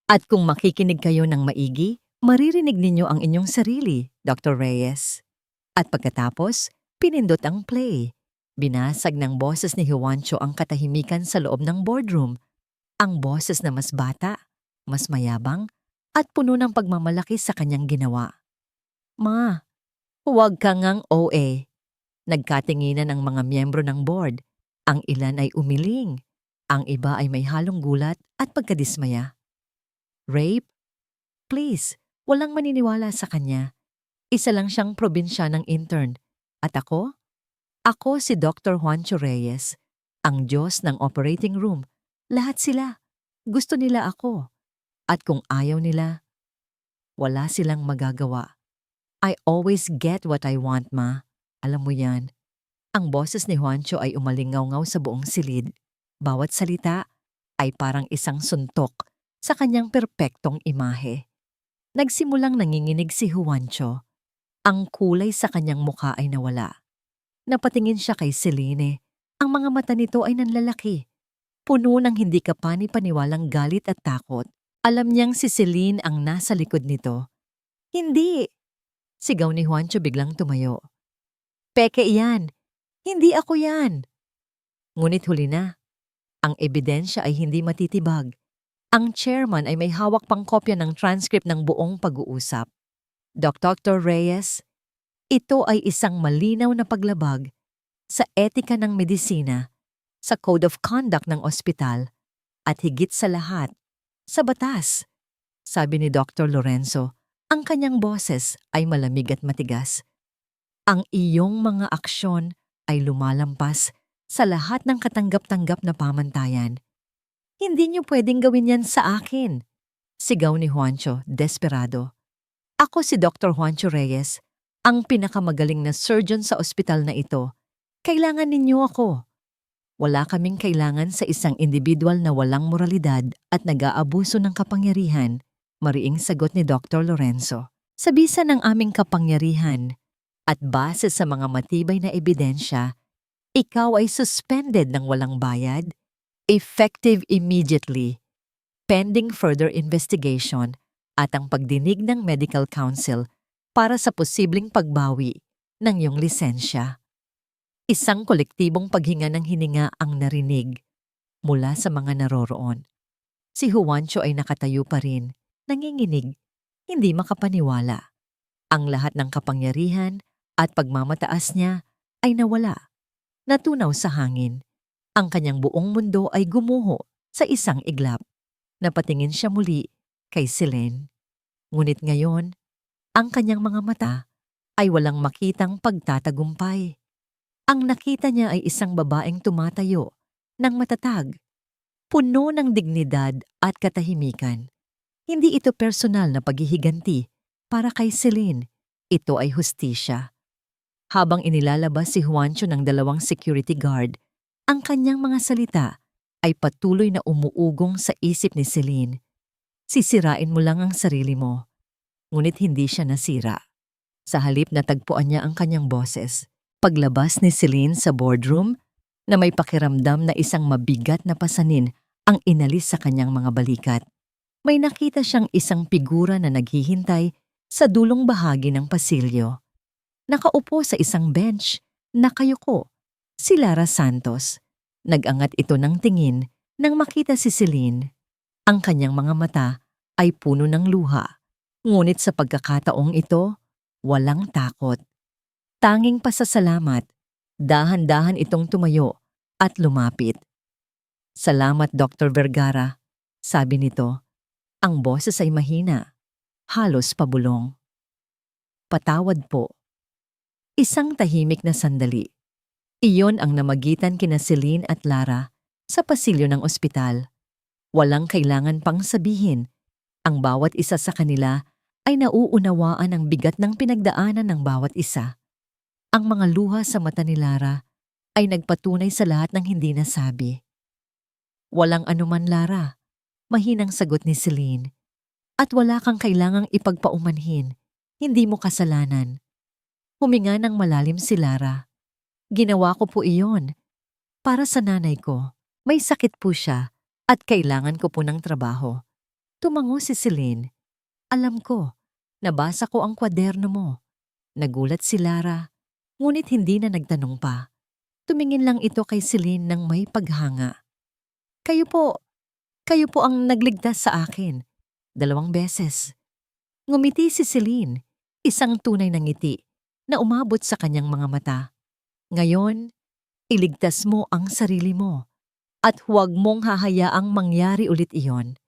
At kung makikinig kayo ng maigi, maririnig ninyo ang inyong sarili, Dr. Reyes. At pagkatapos, pinindot ang play. Binasag ng boses ni Juancho ang katahimikan sa loob ng boardroom. Ang boses na mas bata, mas mayabang, at puno ng pagmamalaki sa kanyang ginawa. Ma, huwag ka ngang OA. Nagkatinginan ang mga miyembro ng board. Ang ilan ay umiling. Ang iba ay may halong gulat at pagkadismaya. Rape? Please, walang maniniwala sa kanya. Isa lang siyang probinsya ng intern. At ako? Ako si Dr. Juancho Reyes, ang Diyos ng operating room. Lahat sila. Gusto nila ako. At kung ayaw nila, wala silang magagawa. I always get what I want, Ma. Alam mo yan. Ang boses ni Juancho ay umalingaw-ngaw sa buong silid. Bawat salita ay parang isang suntok sa kanyang perpektong imahe. Nagsimulang nanginginig si Juancho. Ang kulay sa kanyang muka ay nawala. Napatingin siya kay Celine. Ang mga mata nito ay nanlalaki. Puno ng hindi kapani-paniwalang galit at takot. Alam niyang si Celine ang nasa likod nito. Hindi! Sigaw ni Juancho biglang tumayo. Peke iyan! Hindi ako yan! Ngunit huli na. Ang ebidensya ay hindi matitibag. Ang chairman ay may hawak pang kopya ng transcript ng buong pag-uusap. Dr. Reyes, ito ay isang malinaw na paglabag sa etika ng medisina, sa code of conduct ng ospital, at higit sa lahat, sa batas. Sabi ni Dr. Lorenzo, ang kanyang boses ay malamig at matigas. Ang iyong mga aksyon ay lumalampas sa lahat ng katanggap-tanggap na pamantayan. Hindi niyo pwedeng gawin yan sa akin, sigaw ni Juancho, desperado. Ako si Dr. Juancho Reyes, ang pinakamagaling na surgeon sa ospital na ito. Kailangan ninyo ako. Wala kaming kailangan sa isang individual na walang moralidad at nag-aabuso ng kapangyarihan, mariing sagot ni Dr. Lorenzo. Sa bisa ng aming kapangyarihan at base sa mga matibay na ebidensya, ikaw ay suspended ng walang bayad, effective immediately, pending further investigation at ang pagdinig ng medical council para sa posibleng pagbawi ng iyong lisensya. Isang kolektibong paghinga ng hininga ang narinig mula sa mga naroroon. Si Juancho ay nakatayo pa rin, nanginginig, hindi makapaniwala. Ang lahat ng kapangyarihan at pagmamataas niya ay nawala. Natunaw sa hangin. Ang kanyang buong mundo ay gumuho sa isang iglap. Napatingin siya muli kay Celine. Ngunit ngayon, ang kanyang mga mata ay walang makitang pagtatagumpay. Ang nakita niya ay isang babaeng tumatayo ng matatag, puno ng dignidad at katahimikan. Hindi ito personal na paghihiganti para kay Celine. Ito ay hustisya. Habang inilalabas si Juancho ng 2 security guard, ang kanyang mga salita ay patuloy na umuugong sa isip ni Celine. Sisirain mo lang ang sarili mo. Ngunit hindi siya nasira. Sa halip na tagpuan niya ang kanyang boses. Paglabas ni Celine sa boardroom na may pakiramdam na isang mabigat na pasanin ang inalis sa kanyang mga balikat. May nakita siyang isang figura na naghihintay sa dulong bahagi ng pasilyo. Nakaupo sa isang bench, nakayuko, si Lara Santos. Nag-angat ito ng tingin nang makita si Celine. Ang kanyang mga mata ay puno ng luha. Ngunit sa pagkakataong ito, walang takot. Tanging pasasalamat, dahan-dahan itong tumayo at lumapit. Salamat Dr. Vergara, sabi nito. Ang boses ay mahina, halos pabulong. Patawad po. Isang tahimik na sandali. Iyon ang namagitan kina Celine at Lara sa pasilyo ng ospital. Walang kailangan pang sabihin. Ang bawat isa sa kanila ay nauunawaan ang bigat ng pinagdaanan ng bawat isa. Ang mga luha sa mata ni Lara ay nagpatunay sa lahat ng hindi nasabi. Walang anuman, Lara. Mahinang sagot ni Celine. At wala kang kailangang ipagpaumanhin. Hindi mo kasalanan. Huminga ng malalim si Lara. Ginawa ko po iyon. Para sa nanay ko. May sakit po siya at kailangan ko po ng trabaho. Tumango si Celine. Alam ko. Nabasa ko ang kwaderno mo. Nagulat si Lara. Ngunit hindi na nagtanong pa. Tumingin lang ito kay Celine ng may paghanga. Kayo po ang nagligtas sa akin. 2 beses. Ngumiti si Celine, isang tunay na ngiti na umabot sa kanyang mga mata. Ngayon, iligtas mo ang sarili mo at huwag mong hahayaang mangyari ulit iyon.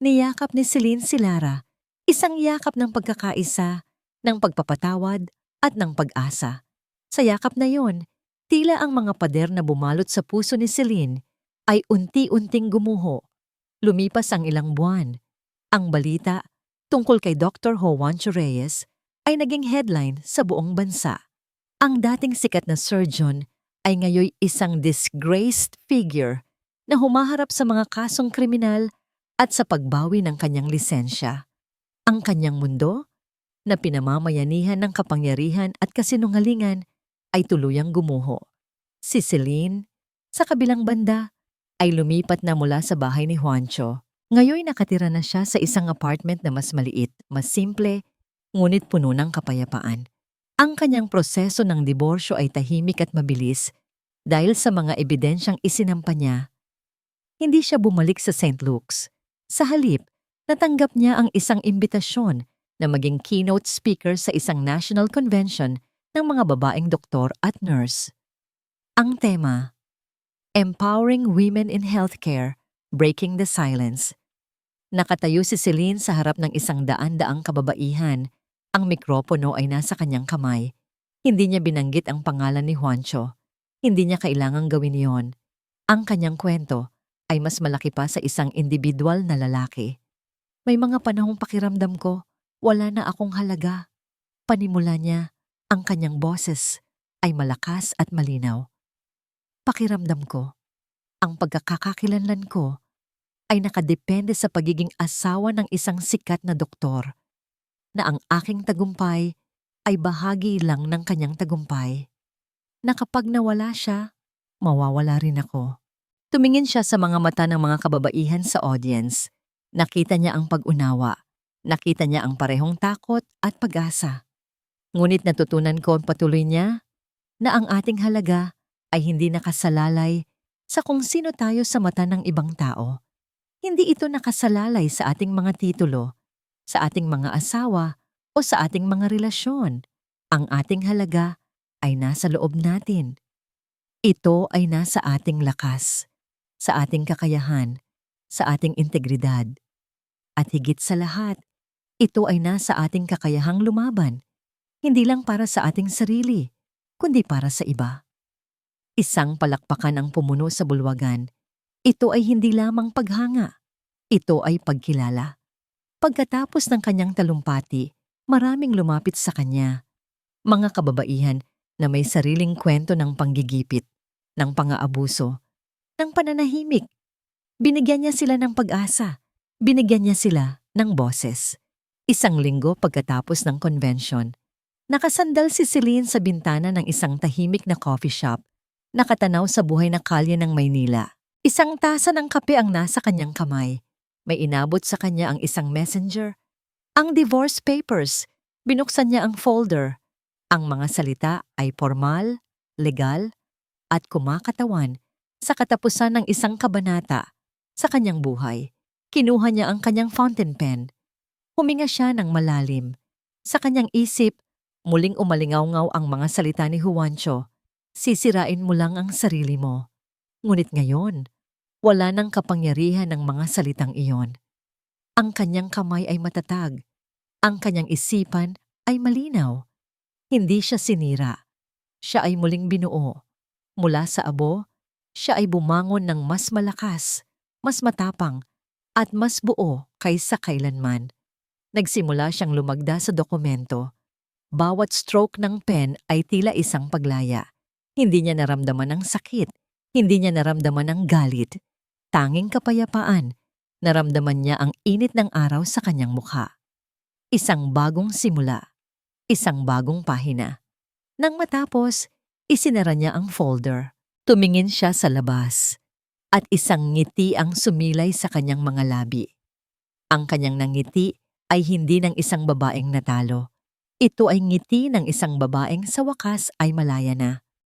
Niyakap ni Celine si Lara, isang yakap ng pagkakaisa, ng pagpapatawad at ng pag-asa. Sa yakap na yon, tila ang mga pader na bumalot sa puso ni Celine ay unti-unting gumuho. Lumipas ang ilang buwan. Ang balita tungkol kay Dr. Juancho Reyes ay naging headline sa buong bansa. Ang dating sikat na surgeon ay ngayoy isang disgraced figure na humaharap sa mga kasong kriminal at sa pagbawi ng kanyang lisensya. Ang kanyang mundo, na pinamamayanihan ng kapangyarihan at kasinungalingan, ay tuluyang gumuho. Si Celine, sa kabilang banda, ay lumipat na mula sa bahay ni Juancho. Ngayoy nakatira na siya sa isang apartment na mas maliit, mas simple, ngunit puno ng kapayapaan. Ang kanyang proseso ng diborsyo ay tahimik at mabilis dahil sa mga ebidensyang isinampa niya. Hindi siya bumalik sa St. Luke's. Sa halip, natanggap niya ang isang imbitasyon na maging keynote speaker sa isang national convention ng mga babaeng doktor at nurse. Ang tema, Empowering Women in Healthcare, Breaking the Silence. Nakatayo si Celine sa harap ng isang daan-daang kababaihan. Ang mikropono ay nasa kanyang kamay. Hindi niya binanggit ang pangalan ni Juancho. Hindi niya kailangang gawin yon. Ang kanyang kwento ay mas malaki pa sa isang individual na lalaki. May mga panahong pakiramdam ko, wala na akong halaga. Panimula niya, ang kanyang boses ay malakas at malinaw. Pakiramdam ko, ang pagkakakakilanlan ko ay nakadepende sa pagiging asawa ng isang sikat na doktor, na ang aking tagumpay ay bahagi lang ng kanyang tagumpay. Na kapag nawala siya, mawawala rin ako. Tumingin siya sa mga mata ng mga kababaihan sa audience. Nakita niya ang pag-unawa. Nakita niya ang parehong takot at pag-asa. Ngunit natutunan ko, patuloy niya, na ang ating halaga ay hindi nakasalalay sa kung sino tayo sa mata ng ibang tao. Hindi ito nakasalalay sa ating mga titulo, sa ating mga asawa o sa ating mga relasyon. Ang ating halaga ay nasa loob natin. Ito ay nasa ating lakas, sa ating kakayahan, sa ating integridad. At higit sa lahat, ito ay nasa ating kakayahang lumaban, hindi lang para sa ating sarili, kundi para sa iba. Isang palakpakan ang pumuno sa bulwagan. Ito ay hindi lamang paghanga. Ito ay pagkilala. Pagkatapos ng kanyang talumpati, maraming lumapit sa kanya. Mga kababaihan na may sariling kwento ng panggigipit, ng pang-aabuso, ng pananahimik. Binigyan niya sila ng pag-asa. Binigyan niya sila ng boses. Isang linggo pagkatapos ng convention, nakasandal si Celine sa bintana ng isang tahimik na coffee shop, nakatanaw sa buhay na kalye ng Maynila. Isang tasa ng kape ang nasa kanyang kamay. May inabot sa kanya ang isang messenger. Ang divorce papers. Binuksan niya ang folder. Ang mga salita ay formal, legal, at kumakatawan sa katapusan ng isang kabanata sa kanyang buhay. Kinuha niya ang kanyang fountain pen. Huminga siya ng malalim. Sa kanyang isip, muling umalingaw-ngaw ang mga salita ni Juancho. Sisirain mo lang ang sarili mo. Ngunit ngayon, wala nang kapangyarihan ng mga salitang iyon. Ang kanyang kamay ay matatag. Ang kanyang isipan ay malinaw. Hindi siya sinira. Siya ay muling binuo. Mula sa abo, siya ay bumangon ng mas malakas, mas matapang, at mas buo kaysa kailanman. Nagsimula siyang lumagda sa dokumento. Bawat stroke ng pen ay tila isang paglaya. Hindi niya naramdaman ang sakit. Hindi niya naramdaman ang galit. Tanging kapayapaan. Naramdaman niya ang init ng araw sa kanyang mukha. Isang bagong simula. Isang bagong pahina. Nang matapos, isinara niya ang folder. Tumingin siya sa labas. At isang ngiti ang sumilay sa kanyang mga labi. Ang kanyang nangiti ay hindi ng isang babaeng natalo. Ito ay ngiti ng isang babaeng sa wakas ay malaya na.